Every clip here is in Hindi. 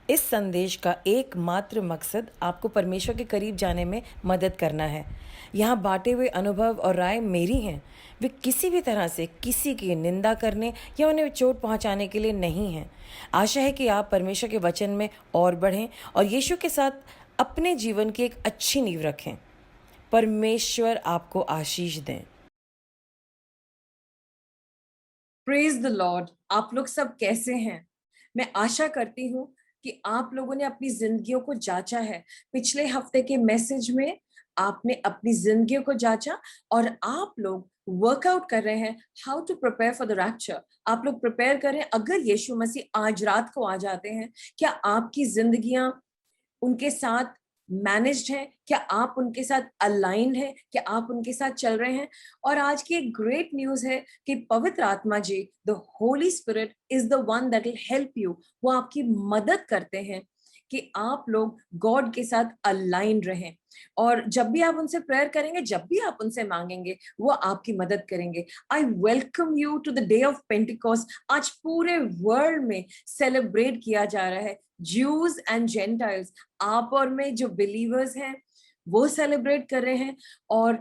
इस संदेश का एकमात्र मकसद आपको परमेश्वर के करीब जाने में मदद करना है। यहाँ बांटे हुए अनुभव और राय मेरी हैं। वे किसी भी तरह से किसी की निंदा करने या उन्हें चोट पहुँचाने के लिए नहीं हैं। आशा है कि आप परमेश्वर के वचन में और बढ़ें और यीशु के साथ अपने जीवन की एक अच्छी नींव रखें। परमेश्वर आपको आशीष दें। Praise the Lord. आप लोग सब कैसे हैं? मैं आशा करती हूँ कि आप लोगों ने अपनी जिंदगियों को जांचा है। पिछले हफ्ते के मैसेज में आपने अपनी जिंदगियों को जांचा और आप लोग वर्कआउट कर रहे हैं how to prepare for the rapture. आप लोग प्रिपेयर करें, अगर यीशु मसीह आज रात को आ जाते हैं, क्या आपकी जिंदगियां उनके साथ मैनेज्ड है? क्या आप उनके साथ अलाइंड है? क्या आप उनके साथ चल रहे हैं? और आज की एक ग्रेट न्यूज है कि पवित्र आत्मा जी, the Holy Spirit is the one that will help you. वो आपकी मदद करते हैं कि आप लोग गॉड के साथ अलाइंड रहें। और जब भी आप उनसे प्रेयर करेंगे, जब भी आप उनसे मांगेंगे, वो आपकी मदद करेंगे। I welcome you to the day of Pentecost. आज पूरे वर्ल्ड में सेलिब्रेट किया जा रहा है। ज्यूज एंड जेंटाइल्स, आप और मैं जो बिलीवर्स हैं वो सेलिब्रेट कर रहे हैं, और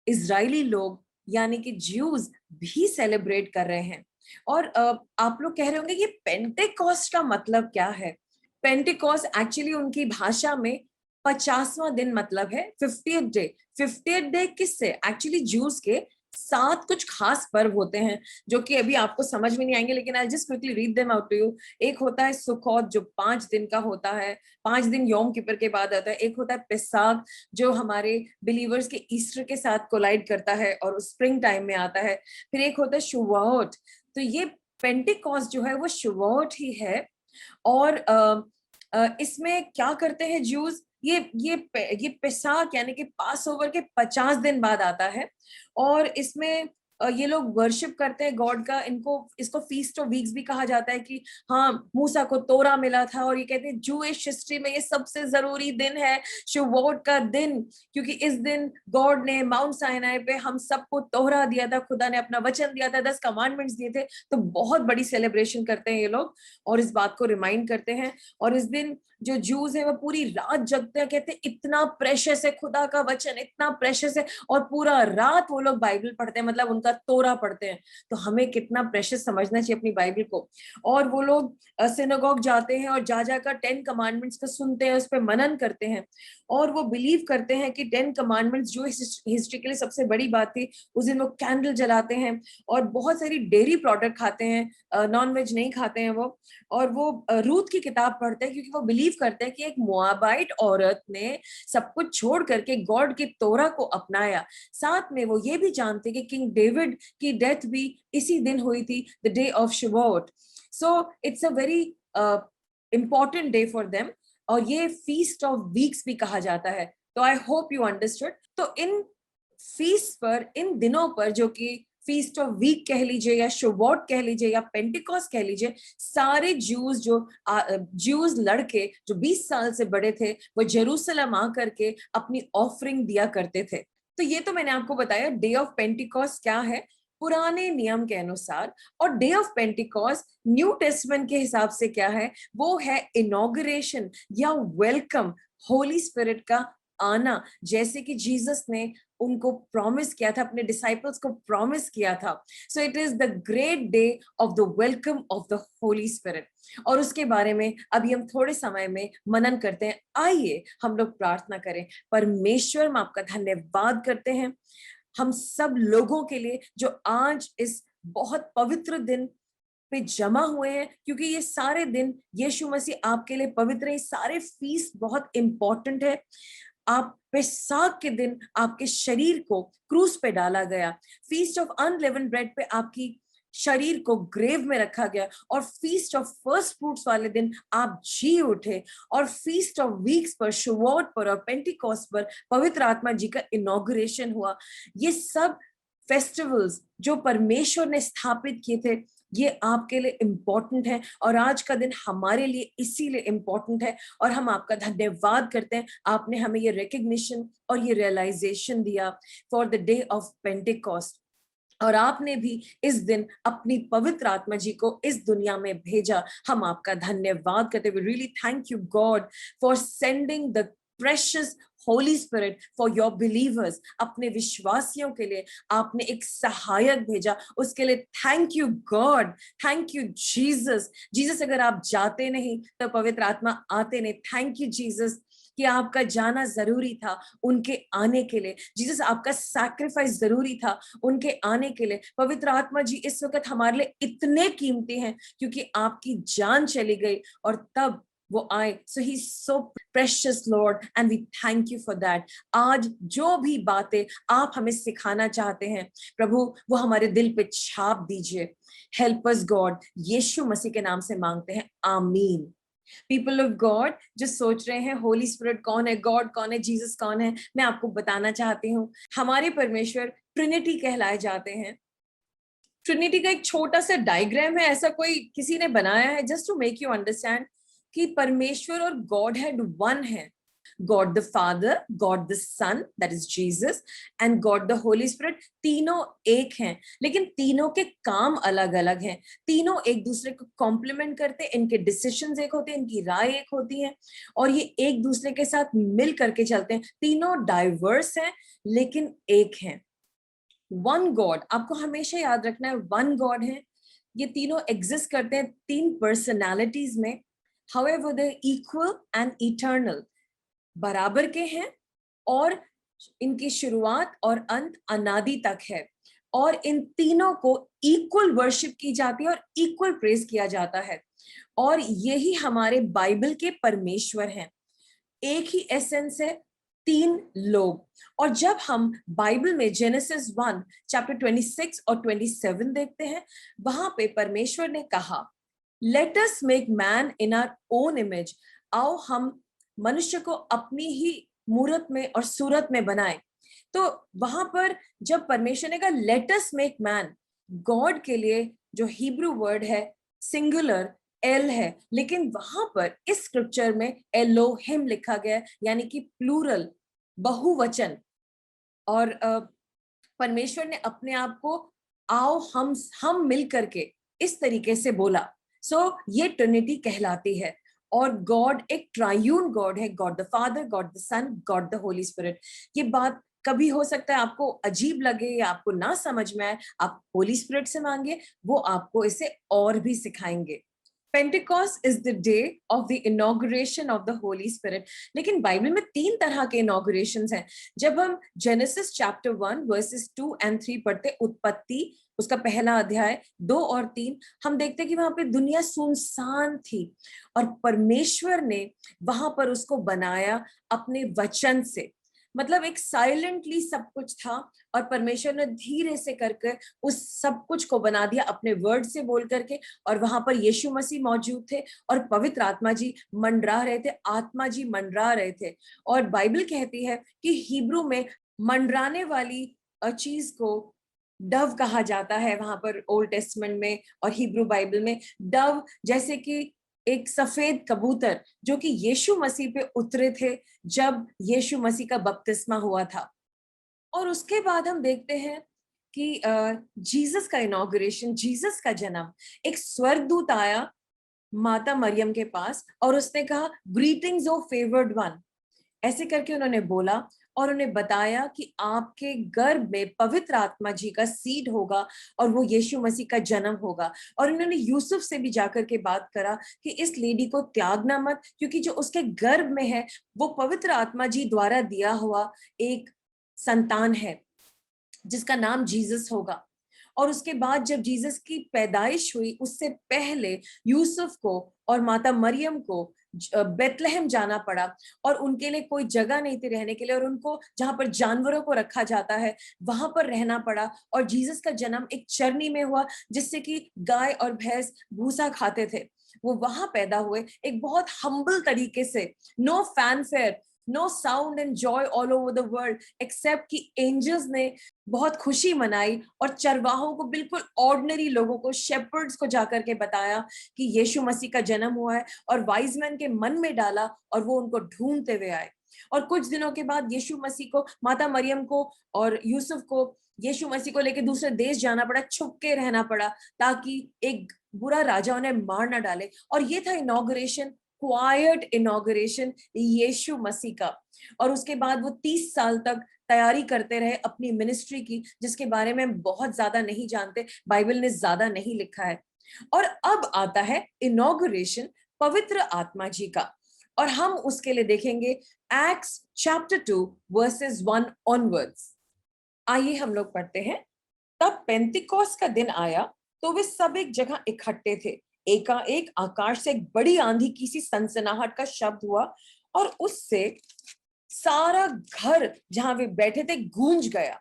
इजरायली लोग यानी कि ज्यूज भी सेलिब्रेट कर रहे हैं। और आप लोग कह रहे होंगे कि पेंटेकॉस्ट का मतलब क्या है? पेंटेकॉस्ट एक्चुअली उनकी भाषा में 50वां दिन मतलब है, 50th डे। 50th डे किससे? एक्चुअली ज्यूज के 7 कुछ खास पर्व होते हैं जो कि अभी आपको समझ में नहीं आएंगे, लेकिन I just quickly read them out to you. एक होता है सुखौत जो 5 दिन का होता है, 5 दिन यौम किपर के बाद आता है। एक होता है पिसाक जो हमारे बिलीवर्स के ईस्टर के साथ कोलाइड करता है और स्प्रिंग टाइम में आता है। फिर एक होता है शुवाओट। तो ये पेंटिकॉस्ट जो है वो शुवाओट ही है। और इसमें क्या करते हैं ज्यूज? ये पेसाक यानी कि पास ओवर के 50 दिन बाद आता है। और इसमें ये लोग वर्शिप करते हैं गॉड का। इनको इसको फीस्ट ऑफ वीक्स भी कहा जाता है कि हाँ, मूसा को तोरा मिला था, और ये कहते हैं जूइश हिस्ट्री में ये सबसे जरूरी दिन है, शुवोट का दिन, क्योंकि इस दिन गॉड ने माउंट साइनाई पे हम सबको तोहरा दिया था। खुदा ने अपना वचन दिया था, 10 कमांडमेंट्स दिए थे। तो बहुत बड़ी सेलिब्रेशन करते हैं ये लोग और इस बात को रिमाइंड करते हैं। और इस दिन जो जूस है वो पूरी रात जगते हैं, कहते हैं इतना प्रेशियस है खुदा का वचन, इतना प्रेशियस है। और पूरा रात वो लोग बाइबल पढ़ते हैं, मतलब उनका तोरा पढ़ते हैं। तो हमें कितना प्रेशियस समझना चाहिए अपनी बाइबल को। और वो लोग सिनेगॉग जाते हैं और जा जाकर 10 कमांडमेंट्स को सुनते हैं, उस पर मनन करते हैं। और वो बिलीव करते हैं कि 10 कमांडमेंट्स जो हिस्ट्री के लिए सबसे बड़ी बात थी, उस दिन वो कैंडल जलाते हैं और बहुत सारी डेयरी प्रोडक्ट खाते हैं, नॉन वेज नहीं खाते हैं वो। और वो रूथ की किताब पढ़ते हैं, क्योंकि वो बिलीव करते हैं कि एक मोआबाइट औरत ने सब कुछ छोड़ करके गॉड की तोरा को अपनाया। साथ में वो ये भी जानते कि किंग डेविड की डेथ भी इसी दिन हुई थी, the day of Shavuot. So it's a very important day for them. और ये फीस्ट ऑफ वीक्स भी कहा जाता है। तो आई होप यू अंडरस्टूड। तो इन फीस्ट पर, इन दिनों पर, जो कि फीस्ट ऑफ वीक कह लीजिए या शुवॉट कह लीजिए या पेंटिकॉस्ट कह लीजिए, सारे ज्यूज ज्यूज लड़के जो 20 साल से बड़े थे वो जेरूसलम आकर के अपनी ऑफरिंग दिया करते थे। तो ये तो मैंने आपको बताया डे ऑफ पेंटिकॉस्ट क्या है पुराने नियम के अनुसार। और day of Pentecost new testament के हिसाब से क्या है? वो है इनॉग्रेशन या वेलकम, होली स्पिरिट का आना। जैसे कि जीसस ने उनको प्रॉमिस किया था, अपने डिसाइपल्स को प्रॉमिस किया था। So it is the great day of the welcome of the Holy spirit. और उसके बारे में अभी हम थोड़े समय में मनन करते हैं। आइए हम लोग प्रार्थना करें। परमेश्वर, हम आपका धन्यवाद करते हैं हम सब लोगों के लिए जो आज इस बहुत पवित्र दिन पे जमा हुए हैं, क्योंकि ये सारे दिन यीशु मसीह आपके लिए पवित्र है। सारे फीस्ट बहुत इंपॉर्टेंट है। आप पेसाक के दिन आपके शरीर को क्रूस पे डाला गया। फीस्ट ऑफ अनलेवेंड ब्रेड पे आपकी शरीर को ग्रेव में रखा गया। और फीस्ट ऑफ फर्स्ट फ्रूट्स वाले दिन आप जी उठे। और फीस्ट ऑफ वीक्स पर, शुवॉट पर और पेंटिकॉस्ट पर पवित्र आत्मा जी का इनॉग्रेशन हुआ। ये सब फेस्टिवल्स जो परमेश्वर ने स्थापित किए थे, ये आपके लिए इम्पोर्टेंट है और आज का दिन हमारे लिए इसीलिए इम्पोर्टेंट है। और हम आपका धन्यवाद करते हैं, आपने हमें ये रिकग्निशन और ये रियलाइजेशन दिया for the day of Pentecost. और आपने भी इस दिन अपनी पवित्र आत्मा जी को इस दुनिया में भेजा। हम आपका धन्यवाद करते हुए really thank you God for sending the precious Holi spirit for your believers. अपने विश्वासियों के लिए आपने एक सहायक भेजा, उसके लिए thank you God, thank you Jesus. Jesus अगर आप जाते नहीं तो पवित्र आत्मा आते नहीं। थैंक यू जीसस कि आपका जाना जरूरी था उनके आने के लिए। जीसस आपका सैक्रिफाइस जरूरी था उनके आने के लिए। पवित्र आत्मा जी इस वक्त हमारे लिए इतने कीमती हैं क्योंकि आपकी जान चली गई और तब वो आए। So he so precious Lord and we thank you for that. आज जो भी बातें आप हमें सिखाना चाहते हैं प्रभु, वो हमारे दिल पे छाप दीजिए। हेल्प अस गॉड, यीशु मसीह के नाम से मांगते हैं, आमीन। पीपल ऑफ गॉड जो सोच रहे हैं होली स्पिरिट कौन है, गॉड कौन है, जीसस कौन है, मैं आपको बताना चाहती हूँ। हमारे परमेश्वर ट्रिनिटी कहलाए जाते हैं। ट्रिनिटी का एक छोटा सा डायग्राम है, ऐसा कोई किसी ने बनाया है just to make you understand कि परमेश्वर और गॉड हेड वन है। God the Father, God the Son, that is Jesus, and God the Holy Spirit, तीनों एक हैं, लेकिन तीनों के काम अलग अलग हैं। तीनों एक दूसरे को कॉम्प्लीमेंट करते हैं, इनके डिसीजंस एक होते हैं, इनकी राय एक होती है, और ये एक दूसरे के साथ मिल करके चलते हैं। तीनों डाइवर्स हैं लेकिन एक हैं। वन गॉड, आपको हमेशा याद रखना है, वन गॉड है। ये तीनों एग्जिस्ट करते हैं तीन पर्सनालिटीज में। However they equal and eternal, बराबर के हैं, और इनकी शुरुआत और अंत अनादि तक है। और इन तीनों को इक्वल वर्शिप की जाती है और इक्वल प्रेज किया जाता है। और यही हमारे बाइबल के परमेश्वर हैं। एक ही एसेंस है, तीन लोग। और जब हम बाइबल में जेनेसिस 1 चैप्टर 26 और 27 देखते हैं, वहां पे परमेश्वर ने कहा, let us make man in our own image, आओ हम मनुष्य को अपनी ही मूरत में और सूरत में बनाए। तो वहां पर जब परमेश्वर ने कहा let us make man, God के लिए जो हिब्रू वर्ड है सिंगुलर एल है, लेकिन वहां पर इस स्क्रिप्चर में एलोहिम लिखा गया है, यानी कि प्लूरल, बहुवचन। और परमेश्वर ने अपने आप को आओ हम मिल करके इस तरीके से बोला। सो ये ट्रिनिटी कहलाती है। और गॉड एक ट्रायून गॉड है, God the Father, God the Son, God the Holy Spirit. ये बात कभी हो सकता है आपको अजीब लगे या आपको ना समझ में आए, आप होली स्पिरिट से मांगिए, वो आपको इसे और भी सिखाएंगे। Pentecost is the day of the inauguration of the Holy spirit. लेकिन बाइबल में तीन तरह के इनॉग्रेशन हैं। जब हम जेनेसिस चैप्टर 1 वर्सेस 2 एंड 3 पढ़ते, उत्पत्ति उसका पहला अध्याय 2 और 3, हम देखते कि वहां पे दुनिया सुनसान थी और परमेश्वर ने वहां पर उसको बनाया अपने वचन से। मतलब एक साइलेंटली सब कुछ था और परमेश्वर ने धीरे से करके उस सब कुछ को बना दिया अपने वर्ड से बोल करके। और वहां पर यीशु मसीह मौजूद थे और पवित्र आत्मा जी मंडरा रहे थे, आत्मा जी मंडरा रहे थे। और बाइबल कहती है कि हिब्रू में मंडराने वाली चीज को डव कहा जाता है वहां पर ओल्ड टेस्टमेंट में और हिब्रू बाइबल में। डव जैसे कि एक सफेद कबूतर जो कि यीशु मसीह पे उतरे थे जब यीशु मसीह का बपतिस्मा हुआ था। और उसके बाद हम देखते हैं कि जीसस का इनॉग्रेशन, जीसस का जन्म, एक स्वर्गदूत आया माता मरियम के पास और उसने कहा ग्रीटिंग्स ओ फेवर्ड वन, ऐसे करके उन्होंने बोला। और उन्हें बताया कि आपके गर्भ में पवित्र आत्मा जी का सीड होगा और वो यीशु मसीह का जन्म होगा। और उन्होंने यूसुफ से भी जाकर के बात करा कि इस लेडी को त्यागना मत, क्योंकि जो उसके गर्भ में है वो पवित्र आत्मा जी द्वारा दिया हुआ एक संतान है जिसका नाम जीसस होगा। और उसके बाद जब जीसस की पैदाइश हुई, उससे पहले यूसुफ को और माता मरियम को बेतलहम जाना पड़ा और उनके लिए कोई जगह नहीं थी रहने के लिए, और उनको जहां पर जानवरों को रखा जाता है वहां पर रहना पड़ा। और जीसस का जन्म एक चरनी में हुआ जिससे कि गाय और भैंस भूसा खाते थे। वो वहां पैदा हुए एक बहुत हम्बल तरीके से, no fanfare, no sound and joy all over the world, except कि एंजल्स ने बहुत खुशी मनाई और चरवाहों को, बिल्कुल ऑर्डिनरी लोगों को, शेपर्ड्स को जाकर के बताया कि यीशु मसीह का जन्म हुआ है, और वाइज मैन के मन में डाला और वो उनको ढूंढते हुए आए। और कुछ दिनों के बाद यीशु मसीह को, माता मरियम को और यूसुफ को यीशु मसीह को लेके दूसरे देश जाना पड़ा, छुप के रहना पड़ा, ताकि एक बुरा राजा उन्हें मार ना डाले। और ये था इनॉग्रेशन, क्वाइट इनॉग्रेशन यीशु मसीह का। और उसके बाद वो 30 साल तक तैयारी करते रहे अपनी मिनिस्ट्री की, जिसके बारे में हम बहुत ज्यादा नहीं जानते, बाइबल ने ज्यादा नहीं लिखा है। और अब आता है इनॉग्रेशन पवित्र आत्मा जी का, और हम उसके लिए देखेंगे एक्ट्स चैप्टर 2 वर्सेस 1 ऑनवर्ड्स। आइए हम लोग पढ़ते हैं। तब पेंतिकोस का दिन आया तो वे सब एक जगह इकट्ठे थे। एकाएक आकाश से एक बड़ी आंधी की सी सनसनाहट का शब्द हुआ, और उससे सारा घर जहां वे बैठे थे गूंज गया,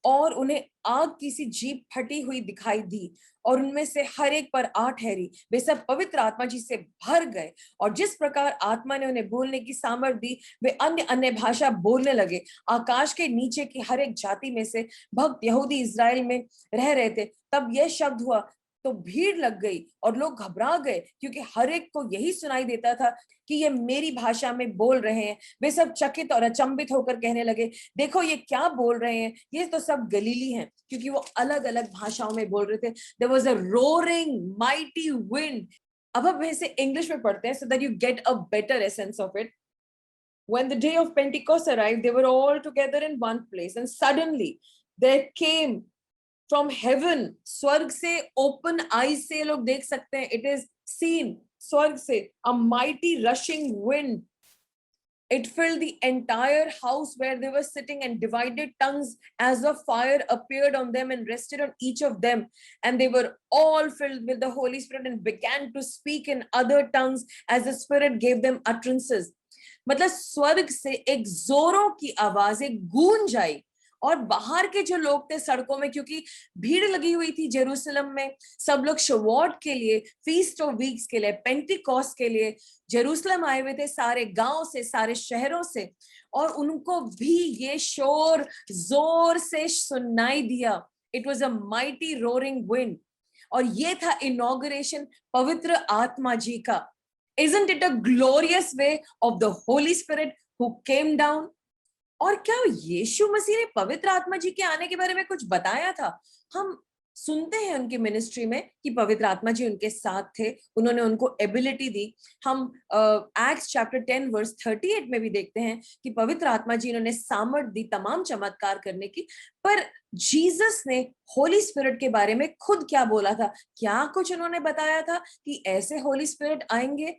और उन्हें आग की सी जीप फटी हुई दिखाई दी, और उनमें से हर एक पर आ ठहरी। वे सब पवित्र आत्मा जी से भर गए, और जिस प्रकार आत्मा ने उन्हें बोलने की सामर्थ दी, वे अन्य अन्य भाषा बोलने लगे। आकाश के नीचे की हर एक जाति में से भक्त यहूदी इज़राइल में रह रहे थे। तब यह शब्द हुआ तो भीड़ लग गई, और लोग घबरा गए, क्योंकि हर एक को यही सुनाई देता था कि ये मेरी भाषा में बोल रहे हैं। वे सब चकित और अचंभित होकर कहने लगे, देखो ये क्या बोल रहे हैं, ये तो सब गलीली हैं, क्योंकि वो अलग अलग भाषाओं में बोल रहे थे। There was a roaring mighty wind. अब हम इसे इंग्लिश में पढ़ते हैं so that you get a better essence of it. When the day of Pentecost arrived, they were all together in one place, and suddenly there came from heaven, स्वर्ग से, open eyes से लोग देख सकते हैं, it is seen, स्वर्ग से, a mighty rushing wind. It filled the entire house where they were sitting, and divided tongues as of fire appeared on them and rested on each of them. And they were all filled with the Holy Spirit and began to speak in other tongues as the Spirit gave them utterances. मतलब स्वर्ग से एक जोरों की आवाज, एक गूंज आई, और बाहर के जो लोग थे सड़कों में, क्योंकि भीड़ लगी हुई थी जेरूसलम में, सब लोग शवॉट के लिए, फीस्ट ऑफ वीक्स के लिए, पेंटिकॉस्ट के लिए जेरूसलम आए हुए थे, सारे गांव से, सारे शहरों से, और उनको भी ये शोर जोर से सुनाई दिया। It was a mighty roaring wind. और ये था इनॉग्रेशन पवित्र आत्मा जी का। Isn't it a glorious way of the Holy Spirit who came down? और क्या यीशु मसीह ने पवित्र आत्मा जी के आने के बारे में कुछ बताया था? हम सुनते हैं उनकी मिनिस्ट्री में कि पवित्र आत्मा जी उनके साथ थे, उन्होंने उनको एबिलिटी दी। हम एक्ट्स चैप्टर 10 वर्स 38 में भी देखते हैं कि पवित्र आत्मा जी उन्होंने सामर्थ दी तमाम चमत्कार करने की। पर जीसस ने होली स्पिरिट के बारे में खुद क्या बोला था? क्या कुछ उन्होंने बताया था कि ऐसे होली स्पिरिट आएंगे,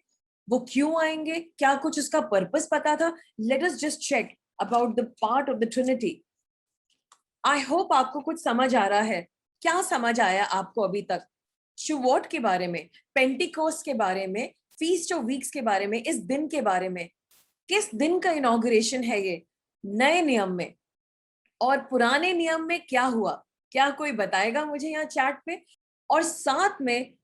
वो क्यों आएंगे, क्या कुछ उसका पर्पस पता था? Let us just check about the part of the Trinity. I hope आपको कुछ समझ आ रहा है। क्या समझ आया आपको अभी तक? शुवॉट के बारे में, पेंटिकोस्ट के बारे में, फीस्ट ऑफ वीक्स के बारे में, इस दिन के बारे में। किस दिन का इनॉग्रेशन है ये? नए नियम में। और पुराने नियम में क्या हुआ? क्या कोई बताएगा मुझे यहाँ चैट पे? और साथ में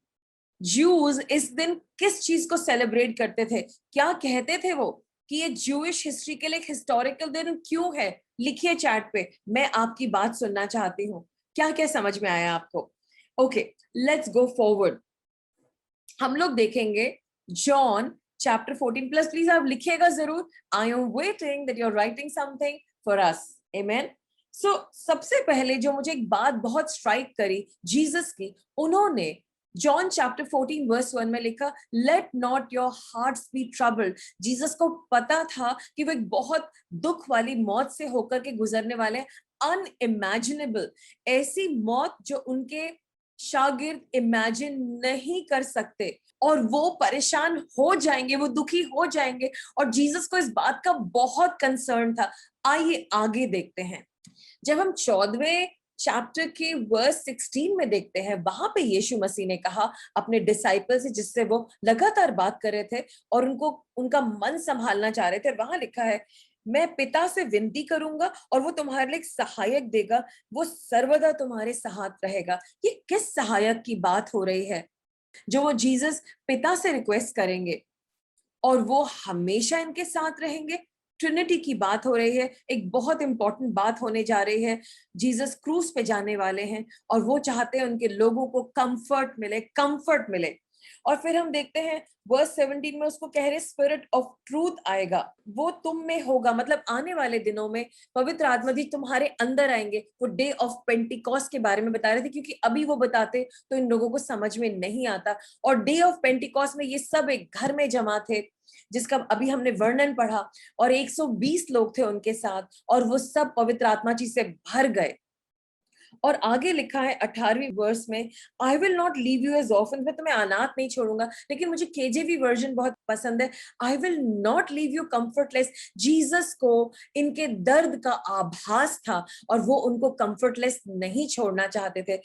ज्यूज इस दिन किस चीज को सेलिब्रेट करते थे? क्या कहते थे वो कि ये ज्यूइश हिस्ट्री के लिए एक हिस्टोरिकल दिन क्यों है? लिखिए चैट पे, मैं आपकी बात सुनना चाहती हूँ। क्या क्या समझ में आया आपको? Okay, let's go forward. हम लोग देखेंगे जॉन चैप्टर 14 प्लस। प्लीज आप लिखिएगा जरूर। I am waiting that you are writing something for us. Amen. So सबसे पहले जो मुझे एक बात बहुत स्ट्राइक करी जीसस की, उन्होंने जॉन चैप्टर 14 वर्स 1 में लिखा, let not your hearts be troubled. Jesus को पता था कि वो एक बहुत दुख वाली मौत से होकर के गुजरने वाले हैं, अनइमेजिनेबल, ऐसी मौत जो उनके शागिर्द इमेजिन नहीं कर सकते, और वो परेशान हो जाएंगे, वो दुखी हो जाएंगे, और जीसस को इस बात का बहुत कंसर्न था। आइए आगे देखते हैं। जब हम 14वें चैप्टर के वर्स 16 में देखते हैं, वहां पे यीशु मसीह ने कहा अपने डिसाइपल से, जिससे वो लगातार बात कर रहे थे और उनको उनका मन संभालना चाह रहे थे, वहां लिखा है, मैं पिता से विनती करूंगा और वो तुम्हारे लिए एक सहायक देगा, वो सर्वदा तुम्हारे साथ रहेगा। ये किस सहायक की बात हो रही है जो वो जीसस पिता से रिक्वेस्ट करेंगे और वो हमेशा इनके साथ रहेंगे? ट्रिनिटी की बात हो रही है। एक बहुत इंपॉर्टेंट बात होने जा रही है। जीसस क्रूस पे जाने वाले हैं और वो चाहते हैं उनके लोगों को कंफर्ट मिले, कंफर्ट मिले। और फिर हम देखते हैं वर्स 17 में उसको कह रहे स्पिरिट ऑफ ट्रूथ आएगा, वो तुम में होगा, मतलब आने वाले दिनों में पवित्र आत्मा जी तुम्हारे अंदर आएंगे। वो डे ऑफ पेंटिकॉस्ट के बारे में बता रहे थे, क्योंकि अभी वो बताते तो इन लोगों को समझ में नहीं आता। और डे ऑफ पेंटिकॉस्ट में ये सब एक घर में जमा थे, जिसका अभी हमने वर्णन पढ़ा, और 120 लोग थे उनके साथ, और वो सब पवित्र आत्मा जी से भर गए। और आगे लिखा है 18वीं वर्स में, I will not leave you as orphans, मैं तुम्हें अनाथ नहीं छोड़ूंगा। लेकिन मुझे केजेवी वर्जन बहुत पसंद है, I will not leave you comfortless. Jesus को इनके दर्द का आभास था, और वो उनको कंफर्टलेस नहीं छोड़ना चाहते थे।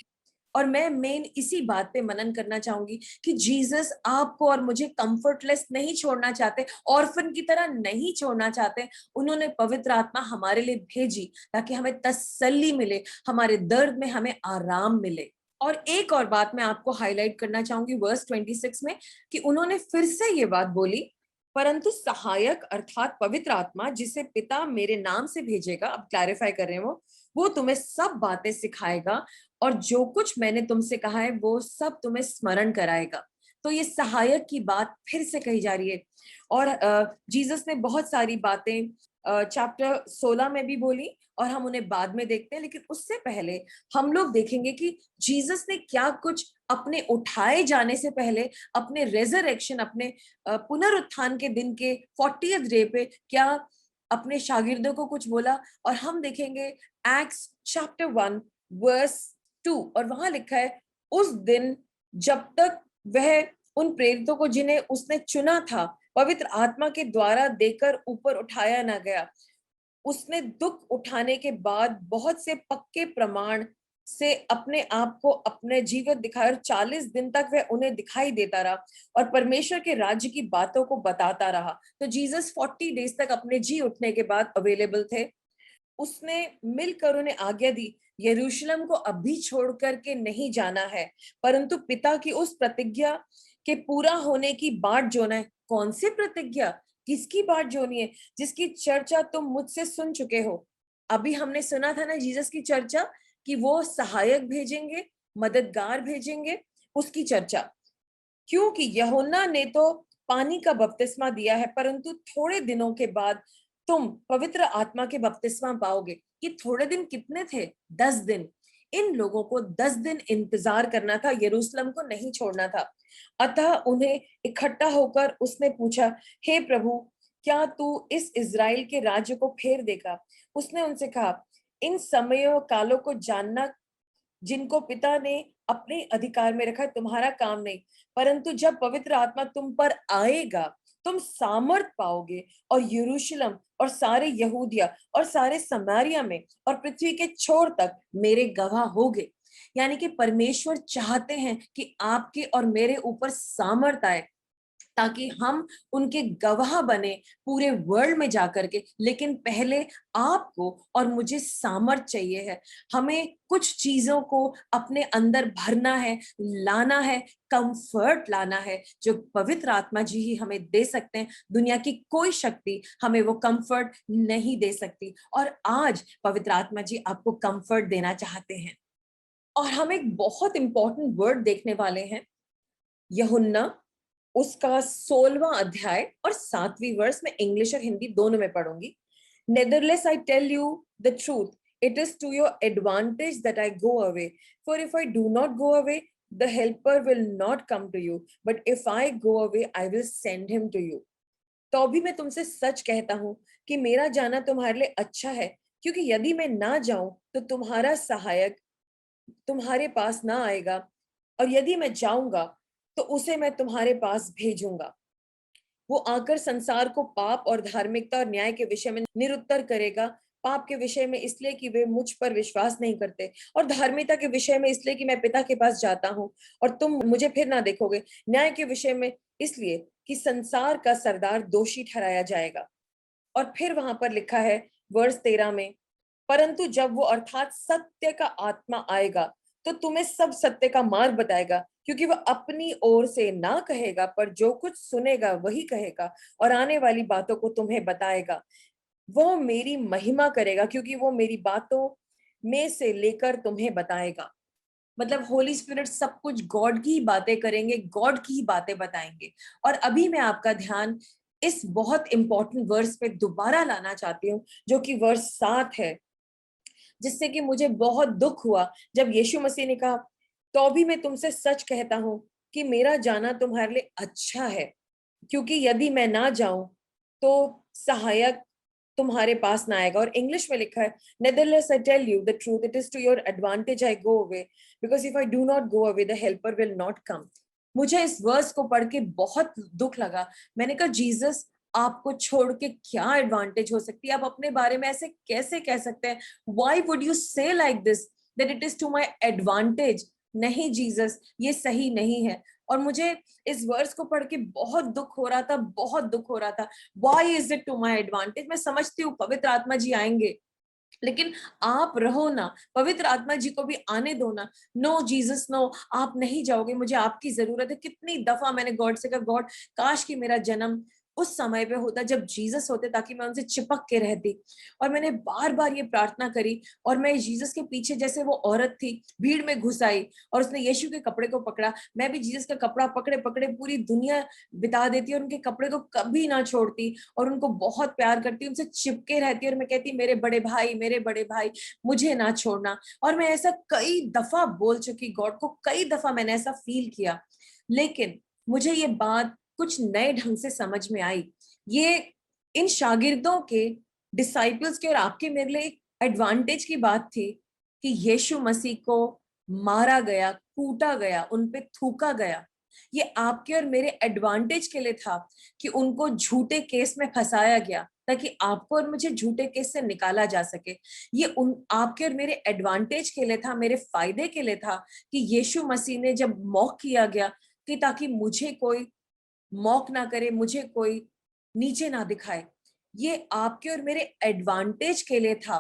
और मैं मेन इसी बात पे मनन करना चाहूंगी कि जीसस आपको और मुझे कंफर्टलेस नहीं छोड़ना चाहते, ऑर्फन की तरह नहीं छोड़ना चाहते। उन्होंने पवित्र आत्मा हमारे लिए भेजी ताकि हमें तसल्ली मिले, हमारे दर्द में हमें आराम मिले। और एक और बात मैं आपको हाईलाइट करना चाहूंगी वर्स 26 में, कि उन्होंने फिर से ये बात बोली, परंतु सहायक अर्थात पवित्र आत्मा जिसे पिता मेरे नाम से भेजेगा, अब क्लैरिफाई कर रहे हैं वो तुम्हें सब बातें सिखाएगा, और जो कुछ मैंने तुमसे कहा है वो सब तुम्हें स्मरण कराएगा। तो ये सहायक की बात फिर से कही जा रही है। और जीसस ने बहुत सारी बातें चैप्टर 16 में भी बोली, और हम उन्हें बाद में देखते हैं। लेकिन उससे पहले हम लोग देखेंगे कि जीसस ने क्या कुछ अपने उठाए जाने से पहले, अपने रेजरेक्शन, अपने पुनरुत्थान के दिन के 40th डे पे क्या अपने शागिर्दों को कुछ बोला। और हम देखेंगे एक्ट्स चैप्टर 1 वर्स 2, और वहां लिखा है, उस दिन जब तक वह उन प्रेरितों को जिन्हें उसने चुना था पवित्र आत्मा के द्वारा देकर ऊपर उठाया ना गया, उसने दुख उठाने के बाद बहुत से पक्के प्रमाण से अपने आप को अपने जीवन दिखाया, और 40 दिन तक वह उन्हें दिखाई देता रहा और परमेश्वर के राज्य की बातों को बताता रहा। तो जीसस 40 डेज तक अपने जी उठने के बाद अवेलेबल थे। उसने मिलकर उन्हें आज्ञा दी, यरूशलेम को अभी छोड़ करके नहीं जाना है, परंतु पिता की उस प्रतिज्ञा के पूरा होने की बाट जोना है। कौन सी प्रतिज्ञा, किसकी बाट जोनी है? जिसकी चर्चा तुम मुझसे सुन चुके हो। अभी हमने सुना था ना जीसस की चर्चा, कि वो सहायक भेजेंगे, मददगार भेजेंगे, उसकी चर्चा। क्योंकि यूहन्ना ने तो पानी का बपतिस्मा दिया है, परंतु थोड़े दिनों के बाद तुम पवित्र आत्मा के बपतिस्मा पाओगे। ये थोड़े दिन कितने थे? 10 दिन। इन लोगों को 10 दिन इंतजार करना था, यरूशलेम को नहीं छोड़ना था। अतः उन्हें इकट्ठा होकर उसने पूछा, हे प्रभु, क्या तू इस इज़राइल के राज्य को फेर देगा? उसने उनसे कहा, इन समयों कालों को जानना जिनको पिता ने अपने अधिकार में रखा तुम्हारा काम नहीं, परंतु जब पवित्र आत्मा तुम पर आएगा तुम सामर्थ पाओगे, और यरूशलेम और सारे यहूदिया और सारे समारिया में और पृथ्वी के छोर तक मेरे गवाह होगे। यानी कि परमेश्वर चाहते हैं कि आपके और मेरे ऊपर सामर्थ आए, ताकि हम उनके गवाह बने पूरे वर्ल्ड में जाकर के। लेकिन पहले आपको और मुझे सामर्थ चाहिए है, हमें कुछ चीजों को अपने अंदर भरना है, लाना है, कंफर्ट लाना है, जो पवित्र आत्मा जी ही हमें दे सकते हैं। दुनिया की कोई शक्ति हमें वो कंफर्ट नहीं दे सकती, और आज पवित्र आत्मा जी आपको कंफर्ट देना चाहते हैं। और हम एक बहुत इंपॉर्टेंट वर्ड देखने वाले हैं, यूहन्ना उसका 16वां अध्याय और 7वीं वर्स में इंग्लिश और हिंदी दोनों में पढ़ूंगी। Nevertheless I tell you the truth, it is to your advantage that I go away, for if I do not go away the helper will not come to you, but if I go away I will send him to you. तो अभी मैं तुमसे सच कहता हूं कि मेरा जाना तुम्हारे लिए अच्छा है, क्योंकि यदि मैं ना जाऊं तो तुम्हारा सहायक तुम्हारे पास ना आएगा, और यदि मैं जाऊंगा तो उसे मैं तुम्हारे पास भेजूंगा। वो आकर संसार को पाप और धार्मिकता और न्याय के विषय में निरुत्तर करेगा। पाप के विषय में इसलिए कि वे मुझ पर विश्वास नहीं करते, और धार्मिकता के विषय में इसलिए कि मैं पिता के पास जाता हूँ और तुम मुझे फिर ना देखोगे। न्याय के विषय में इसलिए कि संसार का सरदार दोषी ठहराया जाएगा। और फिर वहां पर लिखा है वर्ष 13 में, परंतु जब वो अर्थात सत्य का आत्मा आएगा तो तुम्हें सब सत्य का मार्ग बताएगा, क्योंकि वह अपनी ओर से ना कहेगा, पर जो कुछ सुनेगा वही कहेगा, और आने वाली बातों को तुम्हें बताएगा। वो मेरी महिमा करेगा, क्योंकि वो मेरी बातों में से लेकर तुम्हें बताएगा। मतलब होली स्पिरिट सब कुछ गॉड की ही बातें करेंगे, गॉड की ही बातें बताएंगे। और अभी मैं आपका ध्यान इस बहुत इंपॉर्टेंट वर्स पे दोबारा लाना चाहती हूँ, जो कि वर्स 7 है, जिससे कि मुझे बहुत दुख हुआ जब यीशु मसीह ने कहा, तो भी मैं तुमसे सच कहता हूं कि मेरा जाना तुम्हारे लिए अच्छा है, क्योंकि यदि मैं ना जाऊं तो सहायक तुम्हारे पास ना आएगा। और इंग्लिश में लिखा है, nevertheless I tell you the truth, it is to your advantage I go away, because if I do not go away the helper will not come. मुझे इस वर्स को पढ़ के बहुत दुख लगा। मैंने कहा, जीसस, आपको छोड़ के क्या एडवांटेज हो सकती है? आप अपने बारे में ऐसे कैसे कह सकते हैं? Why would you say like this, that it is to my advantage? नहीं जीसस, ये सही नहीं है। और मुझे इस वर्स को पढ़ के बहुत दुख हो रहा था, बहुत दुख हो रहा था। Why is it to my advantage? मैं समझती हूँ पवित्र आत्मा जी आएंगे, लेकिन आप रहो ना, पवित्र आत्मा जी को भी आने दो ना। नो जीसस नो, आप नहीं जाओगे, मुझे आपकी जरूरत है। कितनी दफा मैंने गॉड से कहा, गॉड काश कि मेरा जन्म उस समय पे होता जब जीसस होते, ताकि मैं उनसे चिपक के रहती। और मैंने बार बार ये प्रार्थना करी, और मैं जीसस के पीछे जैसे वो औरत थी, भीड़ में घुस आई और उसने यीशु के कपड़े को पकड़ा। मैं भी जीसस का कपड़ा पकड़े पकड़े पूरी दुनिया बिता देती और उनके कपड़े को कभी ना छोड़ती, और उनको बहुत प्यार करती, उनसे चिपके रहती। और मैं कहती, मेरे बड़े भाई, मेरे बड़े भाई, मुझे ना छोड़ना। और मैं ऐसा कई दफा बोल चुकी गॉड को, कई दफा मैंने ऐसा फील किया। लेकिन मुझे ये बात कुछ नए ढंग से समझ में आई। ये इन शागिर्दों के, डिसाइपल्स के और आपके मेरे लिए एक एडवांटेज की बात थी कि यीशु मसीह को मारा गया, कूटा गया, उन पे थूका गया। ये आपके और मेरे एडवांटेज के लिए था कि उनको झूठे केस में फंसाया गया, ताकि आपको और मुझे झूठे केस से निकाला जा सके। ये उन आपके और मेरे एडवांटेज के लिए था, मेरे फायदे के लिए था, कि यीशु मसीह ने जब मौक किया गया, कि ताकि मुझे कोई मौक ना करे, मुझे कोई नीचे ना दिखाए। ये आपके और मेरे एडवांटेज के लिए था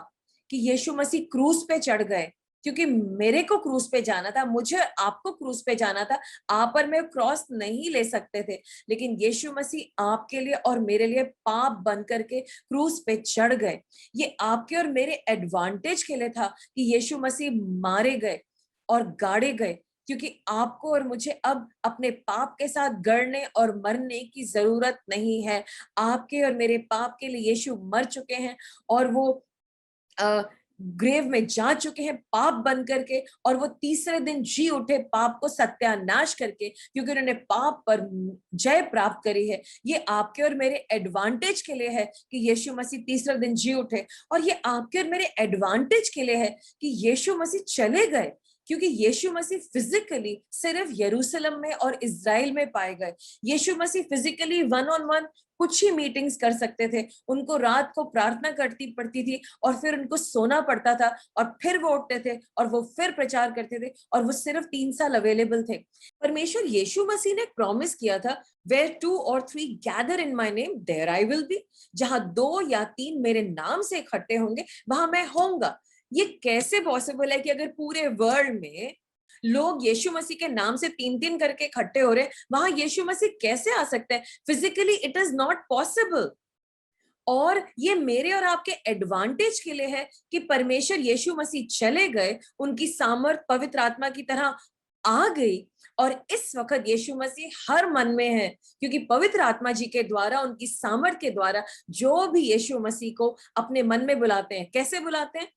कि यीशु मसीह क्रूस पे चढ़ गए, क्योंकि मेरे को क्रूस पे जाना था, मुझे आपको क्रूस पे जाना था। आप और मैं क्रॉस नहीं ले सकते थे, लेकिन यीशु मसीह आपके लिए और मेरे लिए पाप बन करके क्रूस पे चढ़ गए। ये आपके और मेरे एडवांटेज के लिए था कि यीशु मसीह मारे गए और गाड़े गए, क्योंकि आपको और मुझे अब अपने पाप के साथ गड़ने और मरने की जरूरत नहीं है। आपके और मेरे पाप के लिए यीशु मर चुके हैं, और वो ग्रेव में जा चुके हैं पाप बन करके, और वो तीसरे दिन जी उठे पाप को सत्यानाश करके, क्योंकि उन्होंने पाप पर जय प्राप्त करी है। ये आपके और मेरे एडवांटेज के लिए है कि यीशु मसीह तीसरे दिन जी उठे, और ये आपके और मेरे एडवांटेज के लिए है कि यीशु मसीह चले गए, क्योंकि यीशु मसीह फिजिकली सिर्फ यरूशलेम में और इज़राइल में पाए गए। यीशु मसीह फिजिकली वन ऑन वन कुछ ही मीटिंग्स कर सकते थे, उनको रात को प्रार्थना करती पड़ती थी, और फिर उनको सोना पड़ता था, और फिर वो उठते थे और वो फिर प्रचार करते थे, और वो सिर्फ 3 साल अवेलेबल थे। परमेश्वर यीशु मसीह ने प्रॉमिस किया था, where 2 or 3 gather in my name there I will be, जहां 2 या 3 मेरे नाम से इकट्ठे होंगे वहां मैं होऊंगा। ये कैसे पॉसिबल है कि अगर पूरे वर्ल्ड में लोग यीशु मसीह के नाम से 3 3 करके इकट्ठे हो रहे हैं, वहां यीशु मसीह कैसे आ सकते हैं? Physically it is not possible. और ये मेरे और आपके एडवांटेज के लिए है कि परमेश्वर यीशु मसीह चले गए, उनकी सामर्थ पवित्र आत्मा की तरह आ गई, और इस वक्त यीशु मसीह हर मन में है, क्योंकि पवित्र आत्मा जी के द्वारा, उनकी सामर्थ के द्वारा, जो भी यीशु मसीह को अपने मन में बुलाते हैं। कैसे बुलाते हैं?